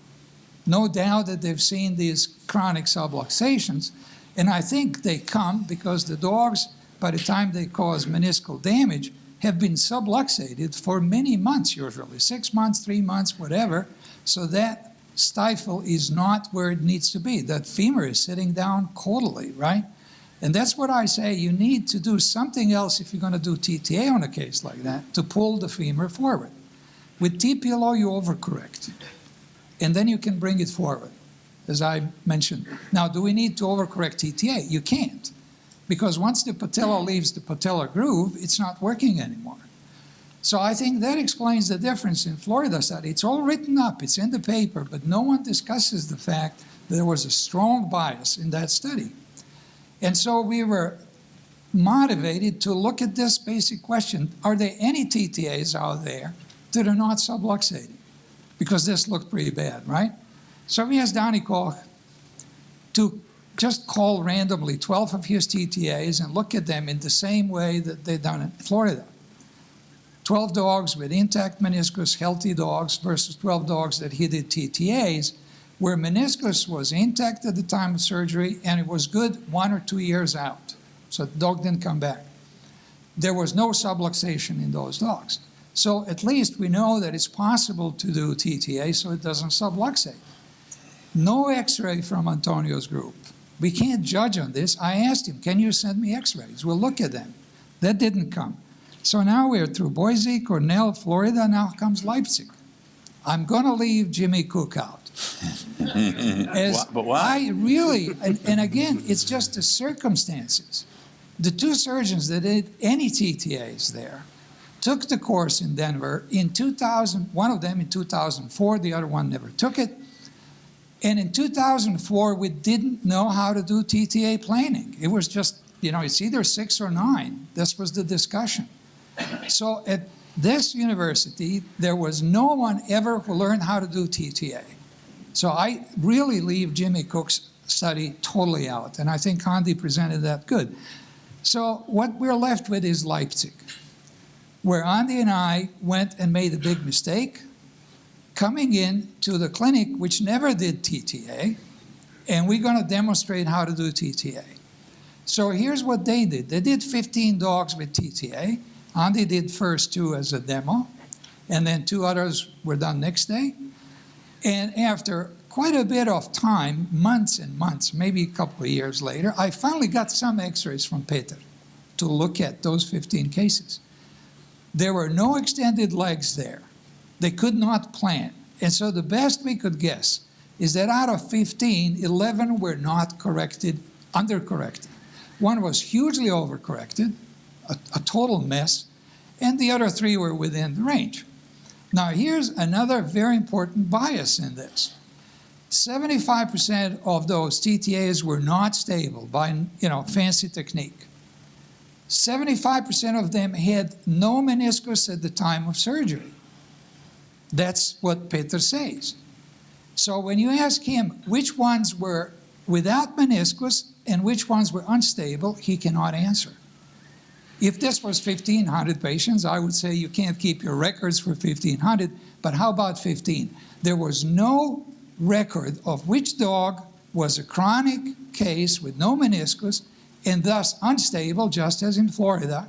Speaker 6: No doubt that they've seen these chronic subluxations, and I think they come because the dogs, by the time they cause meniscal damage, have been subluxated for many months usually, 6 months, 3 months, whatever, so that stifle is not where it needs to be. That femur is sitting down caudally, right? And that's what I say, you need to do something else if you're going to do TTA on a case like that, to pull the femur forward. With TPLO, you overcorrect, and then you can bring it forward, as I mentioned. Now, do we need to overcorrect TTA? You can't, because once the patella leaves the patellar groove, it's not working anymore. So I think that explains the difference in Florida study. It's all written up, it's in the paper, but no one discusses the fact that there was a strong bias in that study. And so we were motivated to look at this basic question, are there any TTAs out there that are not subluxating? Because this looked pretty bad, right? So we asked Donnie Koch to just call randomly 12 of his TTAs and look at them in the same way that they've done in Florida. 12 dogs with intact meniscus, healthy dogs, versus 12 dogs that he did TTAs, where meniscus was intact at the time of surgery and it was good 1 or 2 years out. So the dog didn't come back. There was no subluxation in those dogs. So at least we know that it's possible to do TTA so it doesn't subluxate. No x-ray from Antonio's group. We can't judge on this. I asked him, can you send me x-rays? We'll look at them. That didn't come. So now we're through Boise, Cornell, Florida, now comes Leipzig. I'm going to leave Jimmy Cook out.
Speaker 3: But why?
Speaker 6: I really, and again, it's just the circumstances. The two surgeons that did any TTAs there took the course in Denver in 2000, one of them in 2004, the other one never took it. And in 2004, we didn't know how to do TTA planning. It was just, you know, it's either 6 or 9. This was the discussion. So at this university, there was no one ever who learned how to do TTA. So I really leave Jimmy Cook's study totally out, and I think Handi presented that good. So what we're left with is Leipzig, where Handi and I went and made a big mistake, coming in to the clinic which never did TTA, and we're going to demonstrate how to do TTA. So here's what they did. They did 15 dogs with TTA. Handi did first 2 as a demo, and then 2 others were done next day. And after quite a bit of time, months and months, maybe a couple of years later, I finally got some x-rays from Peter to look at those 15 cases. There were no extended legs there. They could not plan. And so the best we could guess is that out of 15, 11 were not corrected, undercorrected. One was hugely overcorrected, a total mess, and the other 3 were within the range. Now here's another very important bias in this. 75% of those TTAs were not stable by, fancy technique. 75% of them had no meniscus at the time of surgery. That's what Peter says. So when you ask him which ones were without meniscus and which ones were unstable, he cannot answer. If this was 1,500 patients, I would say you can't keep your records for 1,500, but how about 15? There was no record of which dog was a chronic case with no meniscus and thus unstable, just as in Florida,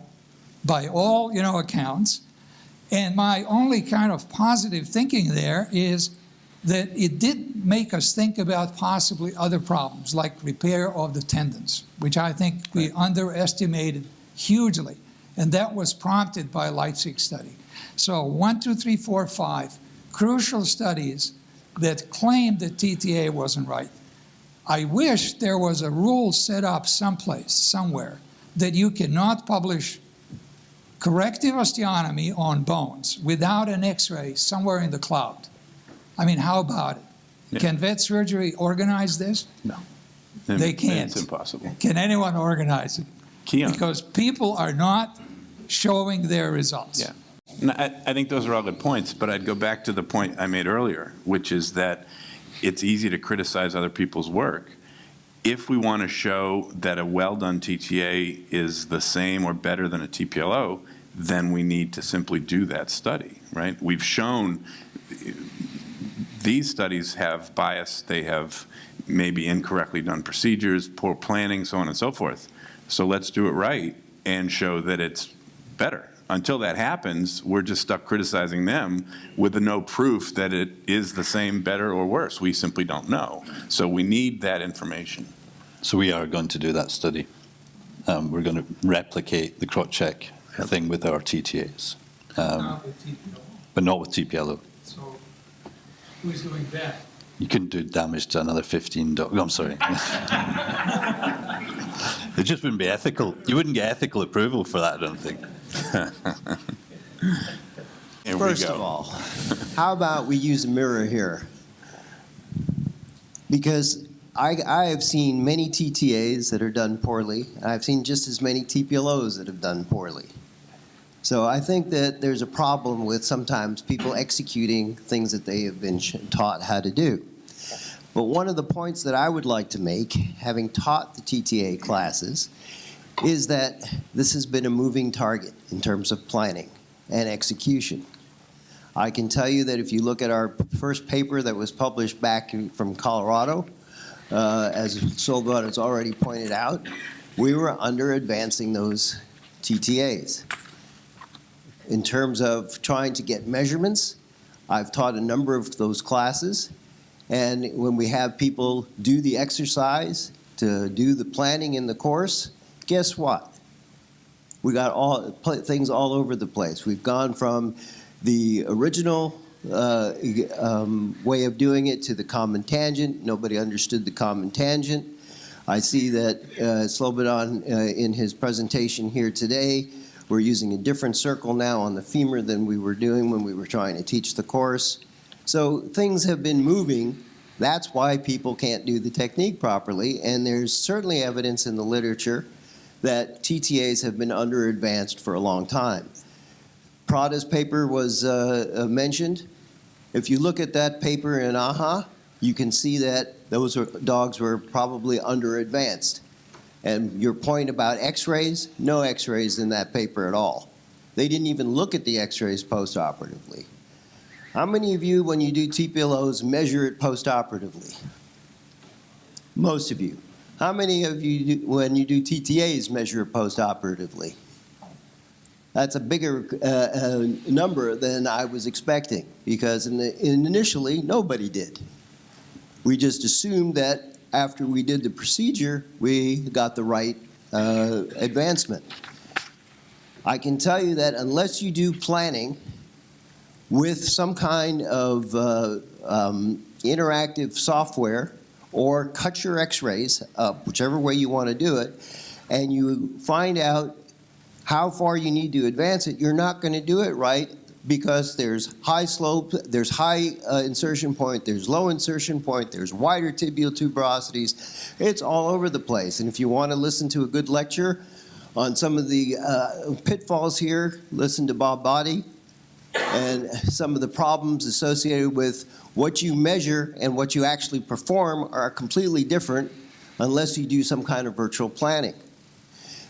Speaker 6: by all accounts. And my only kind of positive thinking there is that it did make us think about possibly other problems, like repair of the tendons, which I think we underestimated hugely. And that was prompted by Leipzig study. So 1, 2, 3, 4, 5, crucial studies that claimed that TTA wasn't right. I wish there was a rule set up someplace, somewhere, that you cannot publish corrective osteotomy on bones without an X-ray somewhere in the cloud. I mean, how about it?
Speaker 3: Yeah.
Speaker 6: Can vet surgery organize this?
Speaker 3: No.
Speaker 6: They can't.
Speaker 3: It's impossible.
Speaker 6: Can anyone organize it?
Speaker 3: Kyon.
Speaker 6: Because people are not showing their results.
Speaker 3: Yeah. No, I think those are all good points, but I'd go back to the point I made earlier, which is that it's easy to criticize other people's work. If we want to show that a well-done TTA is the same or better than a TPLO, then we need to simply do that study, right? We've shown these studies have bias, they have maybe incorrectly done procedures, poor planning, so on and so forth. So let's do it right and show that it's better. Until that happens, we're just stuck criticizing them with no proof that it is the same, better, or worse. We simply don't know. So we need that information.
Speaker 4: So we are going to do that study. We're going to replicate the Krawczyk thing with our TTAs, but not with TPLO.
Speaker 6: So who's doing that?
Speaker 4: You couldn't do damage to another 15 dogs. No, I'm sorry. It just wouldn't be ethical. You wouldn't get ethical approval for that, I don't think.
Speaker 3: Here
Speaker 7: First
Speaker 3: we go.
Speaker 7: of all, how about we use a mirror here? Because I have seen many TTAs that are done poorly. I've seen just as many TPLOs that have done poorly. So I think that there's a problem with sometimes people executing things that they have been taught how to do. But one of the points that I would like to make, having taught the TTA classes, is that this has been a moving target in terms of planning and execution. I can tell you that if you look at our first paper that was published back from Colorado, as Solbot has already pointed out, we were under advancing those TTAs. In terms of trying to get measurements, I've taught a number of those classes, and when we have people do the exercise to do the planning in the course, guess what? We got things all over the place. We've gone from the original way of doing it to the common tangent. Nobody understood the common tangent. I see that Slobodan in his presentation here today, we're using a different circle now on the femur than we were doing when we were trying to teach the course. So things have been moving. That's why people can't do the technique properly, and there's certainly evidence in the literature that TTAs have been under-advanced for a long time. Prada's paper was mentioned. If you look at that paper in AHA, you can see that those dogs were probably under-advanced. And your point about x-rays, no x-rays in that paper at all. They didn't even look at the x-rays post-operatively. How many of you, when you do TPLOs, measure it post-operatively? Most of you. How many of you, when you do TTAs, measure it post-operatively? That's a bigger number than I was expecting, because initially, nobody did. We just assumed that after we did the procedure, we got the right advancement. I can tell you that unless you do planning with some kind of interactive software, or cut your x-rays up, whichever way you want to do it, and you find out how far you need to advance it, you're not going to do it right, because there's high slope, there's high insertion point, there's low insertion point, there's wider tibial tuberosities. It's all over the place. And if you want to listen to a good lecture on some of the pitfalls here, listen to Bob Boddy and some of the problems associated with what you measure and what you actually perform are completely different unless you do some kind of virtual planning.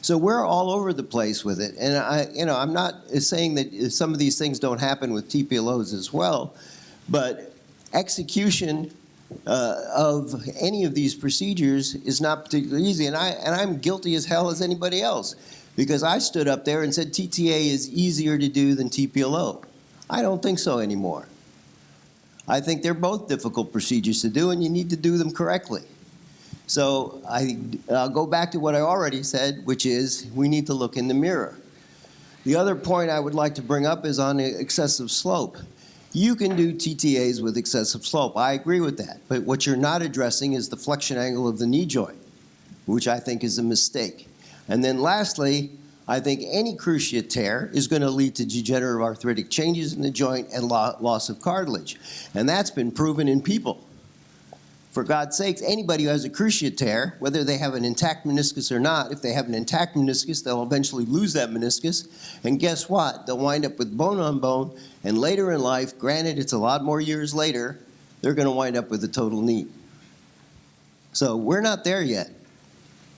Speaker 7: So we're all over the place with it, and I'm not saying that some of these things don't happen with TPLOs as well, but execution of any of these procedures is not particularly easy, and I'm guilty as hell as anybody else, because I stood up there and said TTA is easier to do than TPLO. I don't think so anymore. I think they're both difficult procedures to do, and you need to do them correctly. So I'll go back to what I already said, which is we need to look in the mirror. The other point I would like to bring up is on excessive slope. You can do TTAs with excessive slope. I agree with that. But what you're not addressing is the flexion angle of the knee joint, which I think is a mistake. And then lastly, I think any cruciate tear is going to lead to degenerative arthritic changes in the joint and loss of cartilage. And that's been proven in people. For God's sakes, anybody who has a cruciate tear, whether they have an intact meniscus or not, if they have an intact meniscus, they'll eventually lose that meniscus. And guess what? They'll wind up with bone on bone. And later in life, granted it's a lot more years later, they're going to wind up with a total knee. So we're not there yet.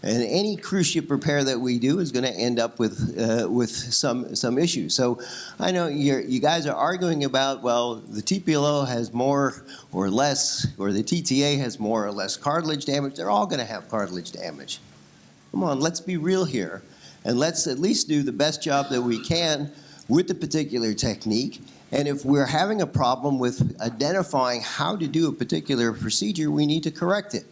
Speaker 7: And any cruciate repair that we do is going to end up with some issues. So I know you guys are arguing about, well, the TPLO has more or less, or the TTA has more or less cartilage damage. They're all going to have cartilage damage. Come on, let's be real here. And let's at least do the best job that we can with the particular technique. And if we're having a problem with identifying how to do a particular procedure, we need to correct it.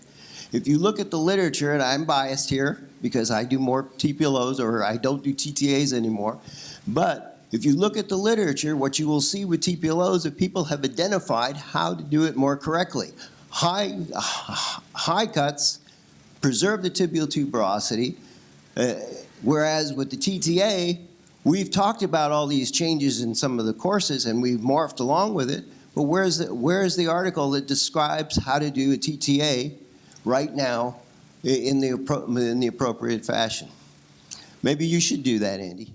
Speaker 7: If you look at the literature, and I'm biased here because I do more TPLOs or I don't do TTAs anymore, but if you look at the literature, what you will see with TPLOs is that people have identified how to do it more correctly. High cuts preserve the tibial tuberosity, whereas with the TTA, we've talked about all these changes in some of the courses and we've morphed along with it, but where's the article that describes how to do a TTA right now in the appropriate fashion? Maybe you should do that, Andy.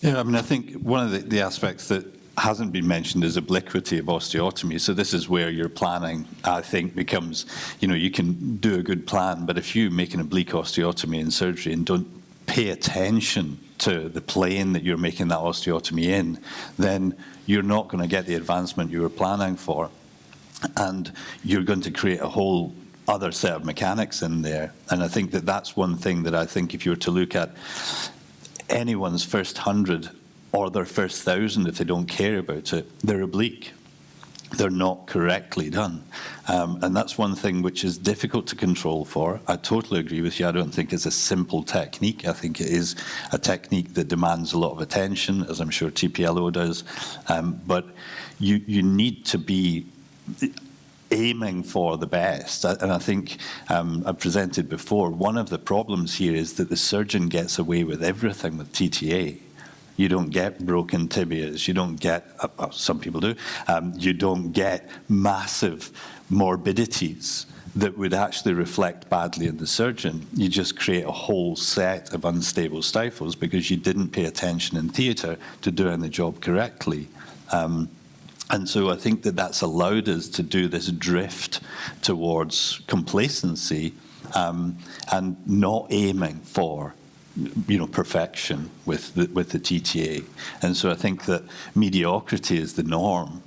Speaker 4: Yeah, I mean, I think one of the aspects that hasn't been mentioned is obliquity of osteotomy. So this is where your planning, I think, becomes, you can do a good plan, but if you make an oblique osteotomy in surgery and don't pay attention to the plane that you're making that osteotomy in, then you're not going to get the advancement you were planning for. And you're going to create a whole other set of mechanics in there. And I think that that's one thing that I think if you were to look at anyone's first 100 or their first 1,000, if they don't care about it, they're oblique. They're not correctly done. And that's one thing which is difficult to control for. I totally agree with you. I don't think it's a simple technique. I think it is a technique that demands a lot of attention, as I'm sure TPLO does. But you need to be aiming for the best. And I think I've presented before, one of the problems here is that the surgeon gets away with everything with TTA. You don't get broken tibias, you don't get, some people do, you don't get massive morbidities that would actually reflect badly in the surgeon. You just create a whole set of unstable stifles because you didn't pay attention in theatre to doing the job correctly. And so I think that that's allowed us to do this drift towards complacency and not aiming for perfection with the TTA. And so I think that mediocrity is the norm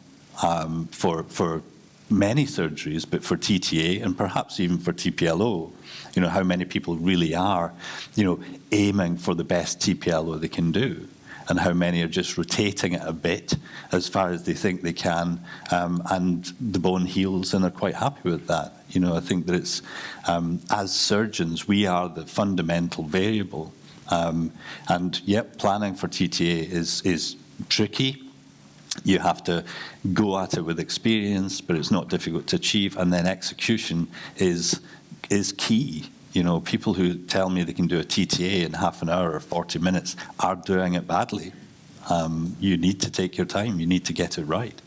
Speaker 4: for many surgeries, but for TTA and perhaps even for TPLO, how many people really are, aiming for the best TPLO they can do, and how many are just rotating it a bit as far as they think they can, and the bone heals and are quite happy with that. I think that it's, as surgeons, we are the fundamental variable. And yep, planning for TTA is tricky. You have to go at it with experience, but it's not difficult to achieve. And then execution is key. People who tell me they can do a TTA in half an hour or 40 minutes are doing it badly. You need to take your time. You need to get it right.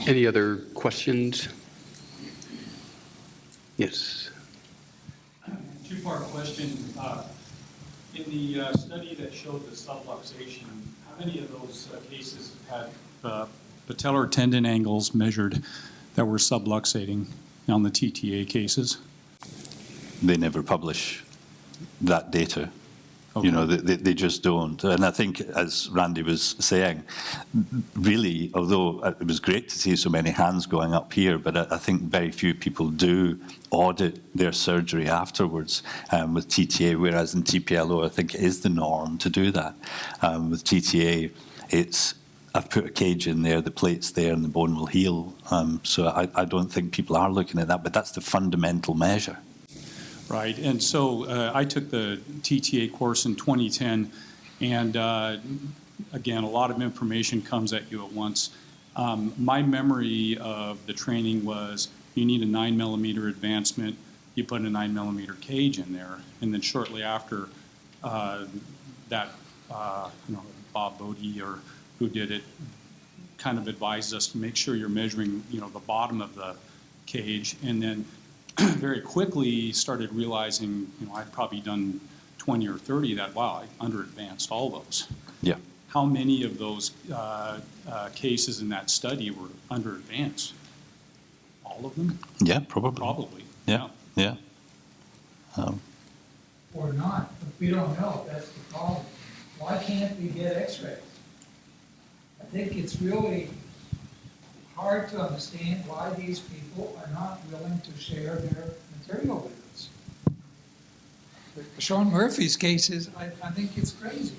Speaker 2: Any other questions? Yes.
Speaker 8: Two-part question. In the study that showed the subluxation, how many of those cases had patellar tendon angles measured that were subluxating on the TTA cases?
Speaker 4: They never publish that data.
Speaker 8: Okay.
Speaker 4: They just don't. And I think, as Randy was saying, really, although it was great to see so many hands going up here, but I think very few people do audit their surgery afterwards with TTA, whereas in TPLO, I think it is the norm to do that. With TTA, I've put a cage in there, the plate's there, and the bone will heal. So I don't think people are looking at that, but that's the fundamental measure.
Speaker 8: Right, and so I took the TTA course in 2010, and again, a lot of information comes at you at once. My memory of the training was you need a 9mm advancement you put a 9mm cage in there, and then shortly after that, Bob Bodie or who did it kind of advised us to make sure you're measuring, the bottom of the cage, and then very quickly started realizing, I'd probably done 20 or 30 that, wow, I under-advanced all those.
Speaker 4: Yeah.
Speaker 8: How many of those cases in that study were under-advanced? All of them?
Speaker 4: Yeah, probably.
Speaker 8: Probably.
Speaker 4: Yeah, yeah.
Speaker 6: Or not, but we don't know, that's the problem. Why can't we get x-rays? I think it's really hard to understand why these people are not willing to share their material with us. Sean Murphy's case is, I think it's crazy.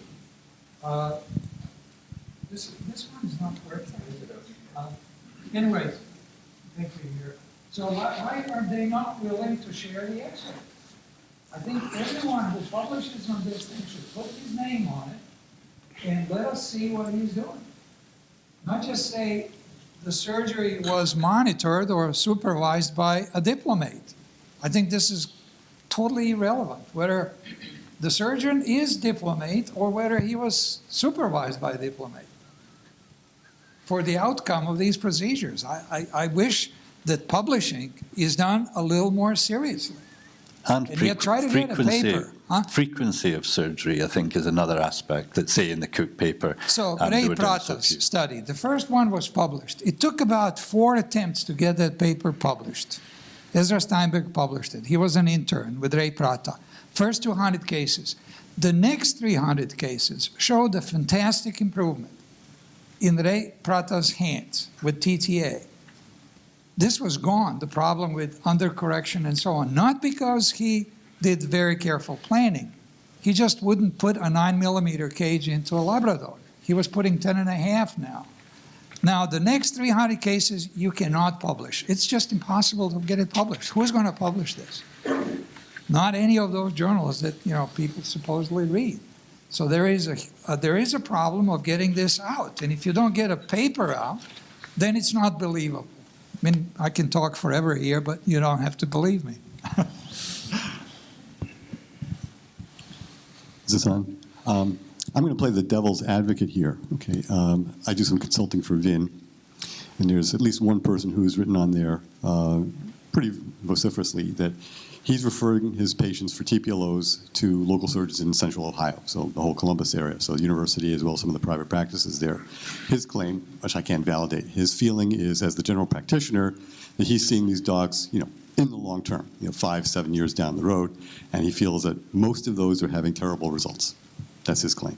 Speaker 6: This one's not working. Anyways, I think we're here. So why are they not willing to share the x-ray? I think everyone who publishes on this thing should put his name on it and let us see what he's doing. Not just say the surgery was monitored or supervised by a diplomate. I think this is totally irrelevant, whether the surgeon is diplomate or whether he was supervised by a diplomate for the outcome of these procedures. I wish that publishing is done a little more seriously.
Speaker 4: And
Speaker 6: yet try to get a paper. Huh?
Speaker 4: Frequency of surgery, I think, is another aspect that, say, in the Cook paper.
Speaker 6: So
Speaker 4: they
Speaker 6: Ray
Speaker 4: were doing so
Speaker 6: Prata's
Speaker 4: few.
Speaker 6: study, the first one was published. It took about 4 attempts to get that paper published. Ezra Steinberg published it. He was an intern with Ray Prata. First 200 cases. The next 300 cases showed a fantastic improvement in Ray Prata's hands with TTA. This was gone, the problem with undercorrection and so on, not because he did very careful planning. He just wouldn't put a 9mm cage into a Labrador. He was putting 10.5 now. Now, the next 300 cases you cannot publish. It's just impossible to get it published. Who's going to publish this? Not any of those journals that people supposedly read. So there is a problem of getting this out. And if you don't get a paper out, then it's not believable. I mean, I can talk forever here, but you don't have to believe me.
Speaker 9: Is this on? I'm going to play the devil's advocate here. Okay, I do some consulting for VIN, and there's at least one person who's written on there pretty vociferously that he's referring his patients for TPLOs to local surgeons in Central Ohio, so the whole Columbus area, so the university as well as some of the private practices there. His claim, which I can't validate, his feeling is, as the general practitioner, that he's seeing these dogs, in the long term, 5-7 years down the road, and he feels that most of those are having terrible results. That's his claim.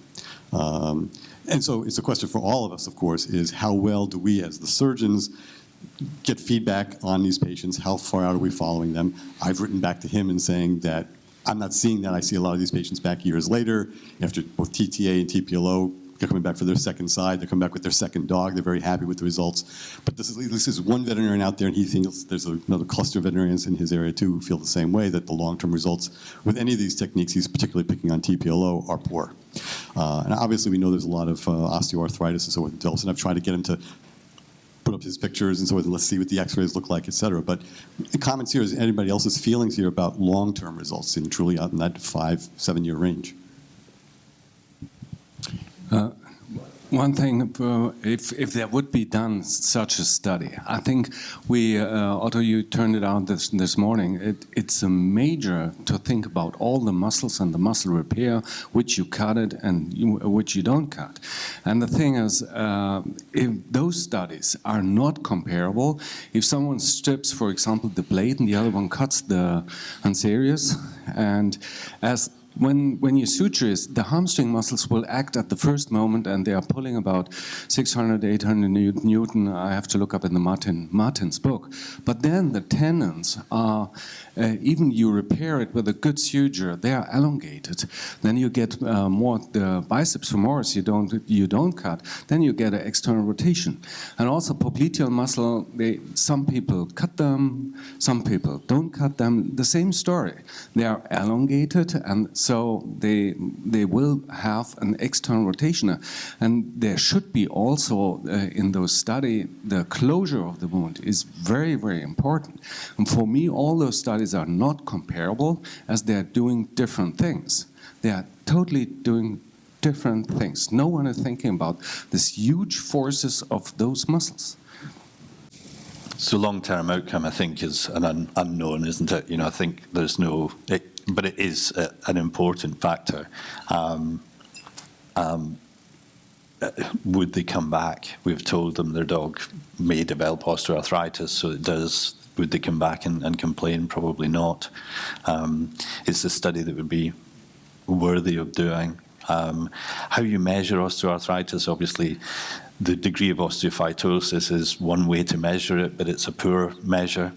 Speaker 9: And so it's a question for all of us, of course, is how well do we as the surgeons get feedback on these patients? How far out are we following them? I've written back to him and saying that I'm not seeing that. I see a lot of these patients back years later after both TTA and TPLO. They're coming back for their second side. They're coming back with their second dog. They're very happy with the results. But this is one veterinarian out there, and he thinks there's another cluster of veterinarians in his area too who feel the same way, that the long-term results with any of these techniques, he's particularly picking on TPLO, are poor. And obviously we know there's a lot of osteoarthritis and so forth in adults, and I've tried to get him to put up his pictures and so forth, and let's see what the x-rays look like, et cetera. But the comments here is anybody else's feelings here about long-term results and truly out in that 5-7 year range.
Speaker 10: One thing, if there would be done such a study, I think Otto, you turned it out this morning. It's a major to think about all the muscles and the muscle repair, which you cut it and which you don't cut. And the thing is, if those studies are not comparable, if someone strips, for example, the blade and the other one cuts the anteriors, and when you suture, the hamstring muscles will act at the first moment, and they are pulling about 600, 800 Newton. I have to look up in the Martin's book. But then the tendons are, even you repair it with a good suture, they are elongated. Then you get more the biceps femoris you don't cut. Then you get an external rotation. And also popliteal muscle, some people cut them, some people don't cut them. The same story. They are elongated, and So they will have an external rotationer. And there should be also, in those studies, the closure of the wound is very, very important. And for me, all those studies are not comparable as they're doing different things. They are totally doing different things. No one is thinking about these huge forces of those muscles.
Speaker 4: So long-term outcome, I think, is an unknown, isn't it? I think there's no, but it is an important factor. Would they come back? We've told them their dog may develop osteoarthritis, so it does. Would they come back and complain? Probably not. It's a study that would be worthy of doing. How you measure osteoarthritis, obviously, the degree of osteophytosis is one way to measure it, but it's a poor measure.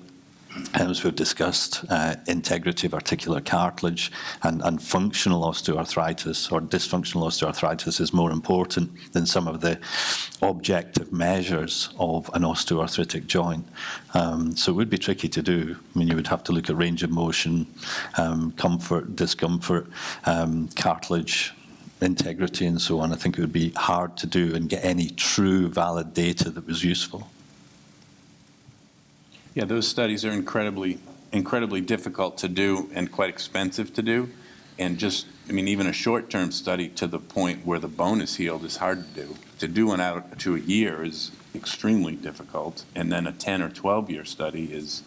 Speaker 4: As we've discussed, integrity of articular cartilage and functional osteoarthritis or dysfunctional osteoarthritis is more important than some of the objective measures of an osteoarthritic joint. So it would be tricky to do. I mean, you would have to look at range of motion, comfort, discomfort, cartilage, integrity, and so on. I think it would be hard to do and get any true valid data that was useful.
Speaker 3: Yeah, those studies are incredibly difficult to do and quite expensive to do. And just, I mean, even a short-term study to the point where the bone is healed is hard to do. To do one out to a year is extremely difficult. And then a 10 or 12-year study is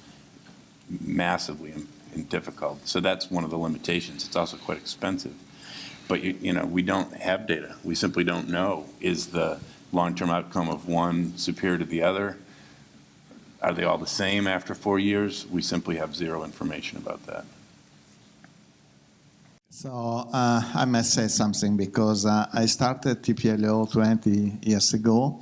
Speaker 3: massively difficult. So that's one of the limitations. It's also quite expensive. But, we don't have data. We simply don't know. Is the long-term outcome of one superior to the other? Are they all the same after 4 years? We simply have zero information about that.
Speaker 11: So I must say something because I started TPLO 20 years ago.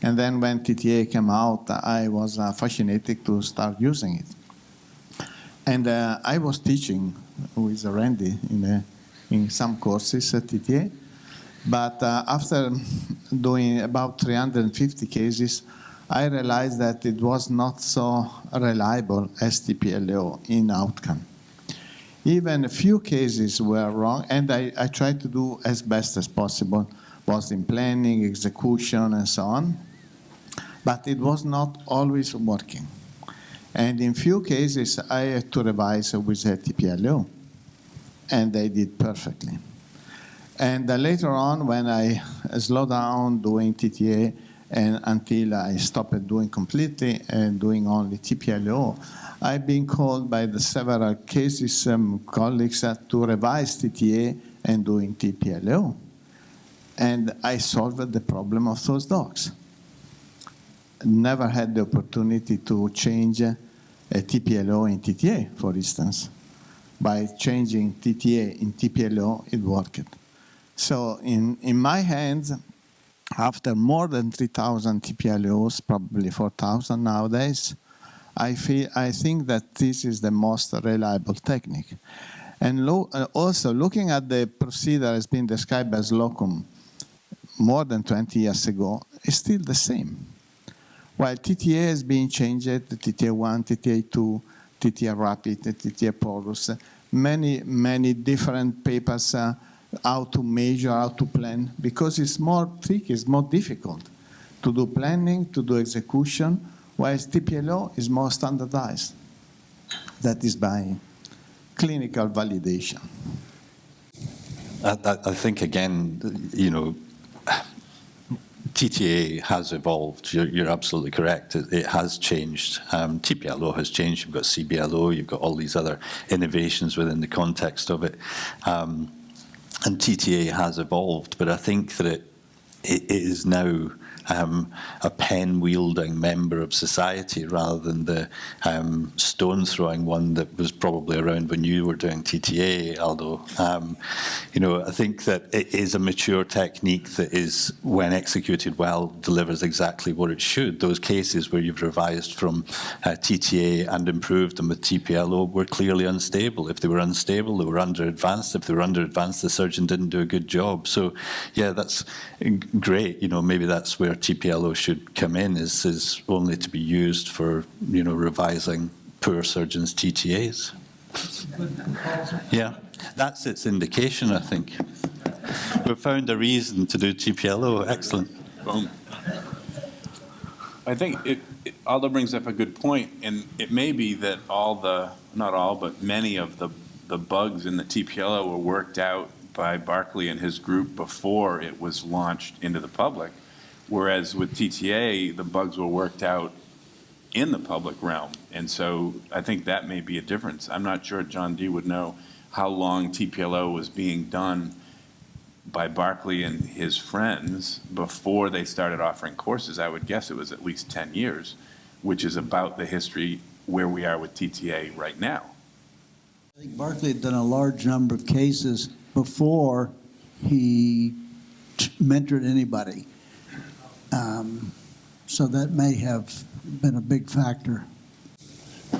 Speaker 11: And then when TTA came out, I was fascinated to start using it. And I was teaching with Randy in some courses at TTA. But after doing about 350 cases, I realized that it was not so reliable as TPLO in outcome. Even a few cases were wrong, and I tried to do as best as possible, both in planning, execution, and so on. But it was not always working. And in few cases, I had to revise with a TPLO, and they did perfectly. And later on, when I slowed down doing TTA, and until I stopped doing completely and doing only TPLO, I've been called by the several cases, colleagues to revise TTA and doing TPLO. And I solved the problem of those dogs. Never had the opportunity to change a TPLO in TTA, for instance. By changing TTA in TPLO, it worked. So in my hands, after more than 3,000 TPLOs, probably 4,000 nowadays, I think that this is the most reliable technique. And also, looking at the procedure as being described as locum more than 20 years ago, it's still the same. While TTA has been changed, TTA1, TTA2, TTA rapid, TTA porous, many different papers how to measure, how to plan, because it's more tricky, it's more difficult to do planning, to do execution, whereas TPLO is more standardized. That is by clinical validation.
Speaker 4: I think, again, TTA has evolved. You're absolutely correct. It has changed. TPLO has changed. You've got CBLO. You've got all these other innovations within the context of it. And TTA has evolved, but I think that it is now a pen-wielding member of society rather than the stone-throwing one that was probably around when you were doing TTA, Aldo. I think that it is a mature technique that is, when executed well, delivers exactly what it should. Those cases where you've revised from TTA and improved them with TPLO were clearly unstable. If they were unstable, they were under-advanced. If they were under-advanced, the surgeon didn't do a good job. So, yeah, that's great. Maybe that's where TPLO should come in, is only to be used for, revising poor surgeons' TTAs. Yeah. That's its indication, I think. We've found a reason to do TPLO. Excellent.
Speaker 3: Boom. I think Aldo brings up a good point, and it may be that not all, but many of the bugs in the TPLO were worked out by Barkley and his group before it was launched into the public, whereas with TTA, the bugs were worked out in the public realm. And so I think that may be a difference. I'm not sure John D. would know how long TPLO was being done by Barkley and his friends before they started offering courses. I would guess it was at least 10 years, which is about the history where we are with TTA right now.
Speaker 12: I think Barkley had done a large number of cases before he mentored anybody. So that may have been a big factor.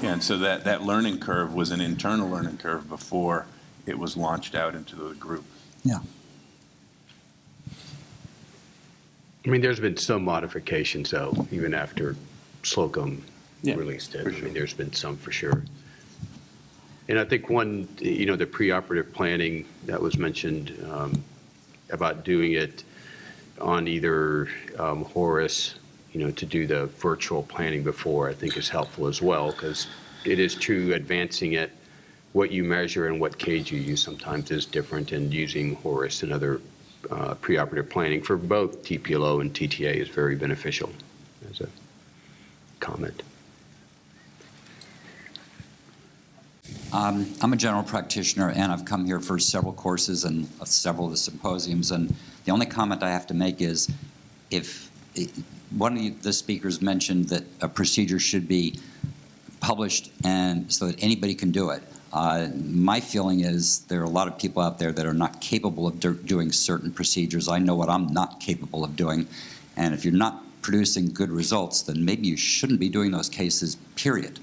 Speaker 3: Yeah, and so that learning curve was an internal learning curve before it was launched out into the group.
Speaker 12: Yeah.
Speaker 2: I mean, there's been some modifications, though, even after Slocum released it. I mean, there's been some for sure. And I think one, the preoperative planning that was mentioned about doing it on either Horace, to do the virtual planning before, I think is helpful as well, because it is true advancing it, what you measure and what cage you use sometimes is different, and using Horace and other preoperative planning for both TPLO and TTA is very beneficial as a comment.
Speaker 13: I'm a general practitioner, and I've come here for several courses and several of the symposiums, and the only comment I have to make is if one of the speakers mentioned that a procedure should be published and so that anybody can do it. My feeling is there are a lot of people out there that are not capable of doing certain procedures. I know what I'm not capable of doing, and if you're not producing good results, then maybe you shouldn't be doing those cases, period.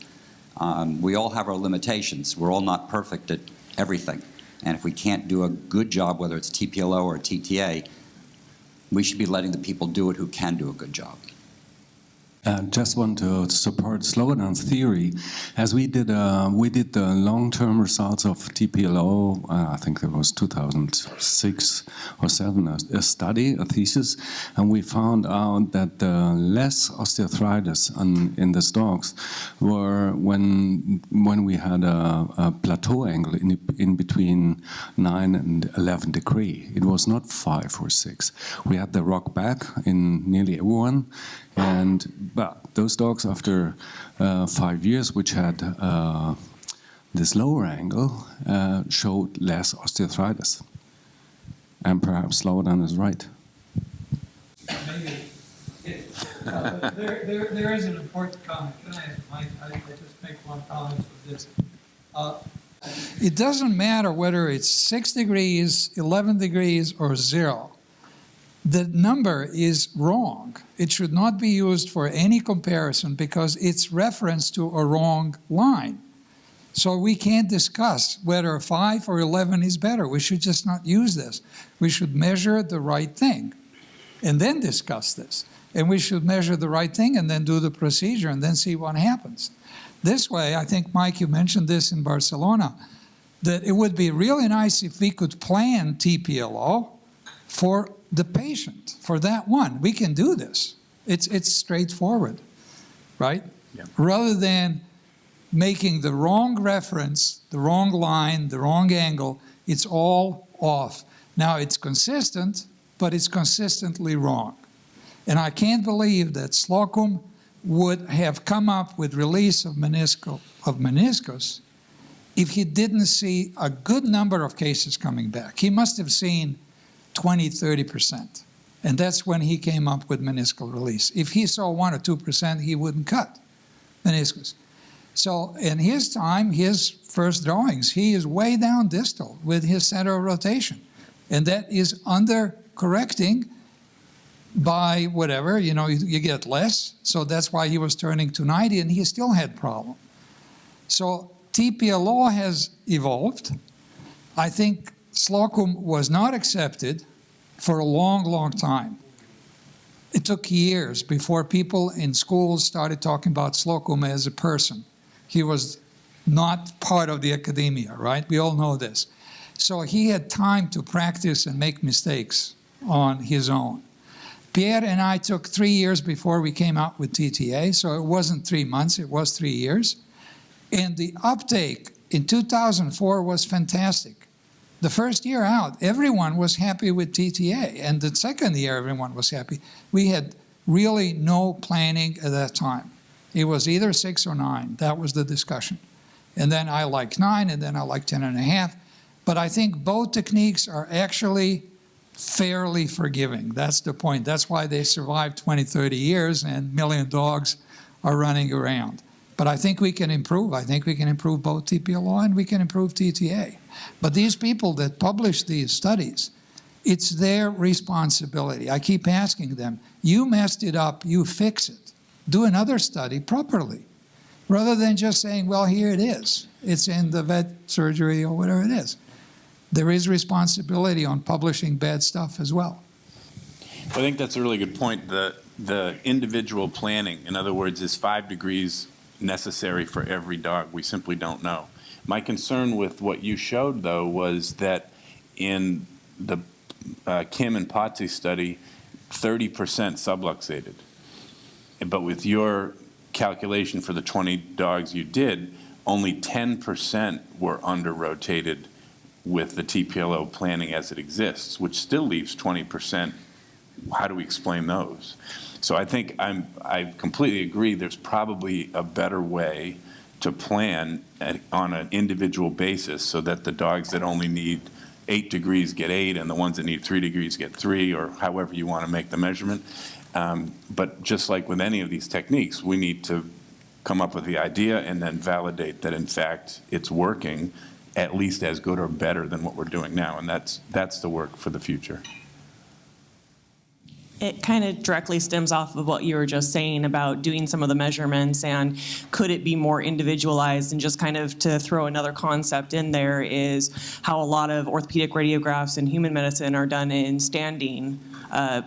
Speaker 13: We all have our limitations. We're all not perfect at everything. And if we can't do a good job, whether it's TPLO or TTA, we should be letting the people do it who can do a good job.
Speaker 10: Just want to support Slobodan's theory. As we did the long-term results of TPLO, I think it was 2006 or 7, a study, a thesis, and we found out that the less osteoarthritis in the dogs were when we had a plateau angle in between 9 and 11 degree. It was not 5 or 6. We had the rock back in nearly everyone. But those dogs, after 5 years, which had this lower angle, showed less osteoarthritis. And perhaps Slobodan is right.
Speaker 6: There is an important comment. Can I ask Mike? I just make one comment with this. It doesn't matter whether it's 6 degrees, 11 degrees, or 0. The number is wrong. It should not be used for any comparison because it's reference to a wrong line. So we can't discuss whether 5 or 11 is better. We should just not use this. We should measure the right thing and then discuss this. And we should measure the right thing and then do the procedure and then see what happens. This way, I think, Mike, you mentioned this in Barcelona, that it would be really nice if we could plan TPLO for the patient, for that one. We can do this. It's straightforward, right?
Speaker 3: Yeah.
Speaker 6: Rather than making the wrong reference, the wrong line, the wrong angle, it's all off. Now, it's consistent, but it's consistently wrong. And I can't believe that Slocum would have come up with release of meniscus if he didn't see a good number of cases coming back. He must have seen 20, 30%. And that's when he came up with meniscal release. If he saw 1 or 2%, he wouldn't cut meniscus. So in his time, his first drawings, he is way down distal with his center of rotation. And that is under correcting by whatever, you get less. So that's why he was turning to 90 and he still had problem. So TPLO has evolved. I think Slocum was not accepted for a long, long time. It took years before people in schools started talking about Slocum as a person. He was not part of the academia, right? We all know this. So he had time to practice and make mistakes on his own. Pierre and I took 3 years before we came out with TTA, so it wasn't 3 months, it was 3 years. And the uptake in 2004 was fantastic. The first year out, everyone was happy with TTA, and the second year, everyone was happy. We had really no planning at that time. It was either 6 or 9. That was the discussion. And then I like 9, and then I like 10.5. But I think both techniques are actually fairly forgiving. That's the point. That's why they survived 20, 30 years and million dogs are running around. But I think we can improve. I think we can improve both TPLO and we can improve TTA. But these people that publish these studies, it's their responsibility. I keep asking them, you messed it up, you fix it. Do another study properly, rather than just saying, well, here it is. It's in the vet surgery or whatever it is. There is responsibility on publishing bad stuff as well.
Speaker 3: I think that's a really good point. The individual planning, in other words, is 5 degrees necessary for every dog? We simply don't know. My concern with what you showed, though, was that in the Kim and Potsy study, 30% subluxated. But with your calculation for the 20 dogs you did, only 10% were under-rotated with the TPLO planning as it exists, which still leaves 20%. How do we explain those? So I think I completely agree there's probably a better way to plan on an individual basis so that the dogs that only need 8 degrees get 8 and the ones that need 3 degrees get 3, or however you want to make the measurement. But just like with any of these techniques, we need to come up with the idea and then validate that in fact it's working at least as good or better than what we're doing now. And that's the work for the future.
Speaker 14: It kind of directly stems off of what you were just saying about doing some of the measurements and could it be more individualized, and just kind of to throw another concept in there is how a lot of orthopedic radiographs in human medicine are done in standing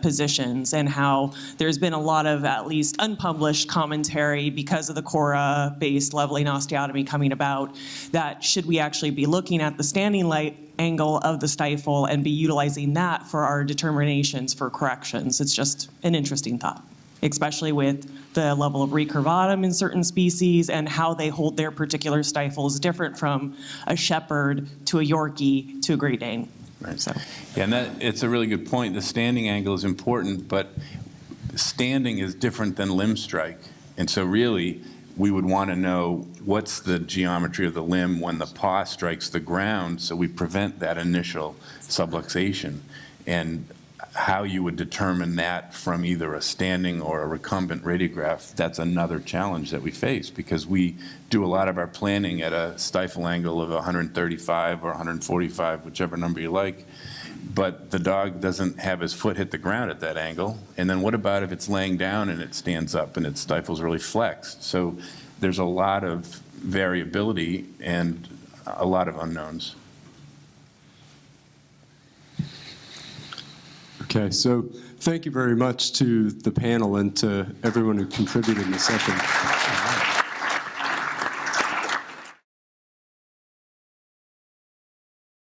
Speaker 14: positions, and how there's been a lot of at least unpublished commentary because of the Cora-based leveling osteotomy coming about, that should we actually be looking at the standing light angle of the stifle and be utilizing that for our determinations for corrections. It's just an interesting thought, especially with the level of recurvatum in certain species and how they hold their particular stifles different from a shepherd to a Yorkie to a Great Dane.
Speaker 3: Right. So. Yeah, and it's a really good point. The standing angle is important, but standing is different than limb strike. And so really, we would want to know what's the geometry of the limb when the paw strikes the ground so we prevent that initial subluxation. And how you would determine that from either a standing or a recumbent radiograph, that's another challenge that we face, because we do a lot of our planning at a stifle angle of 135 or 145, whichever number you like, but the dog doesn't have his foot hit the ground at that angle. And then what about if it's laying down and it stands up and its stifle's really flexed? So there's a lot of variability and a lot of unknowns.
Speaker 1: Okay, so thank you very much to the panel and to everyone who contributed in the session.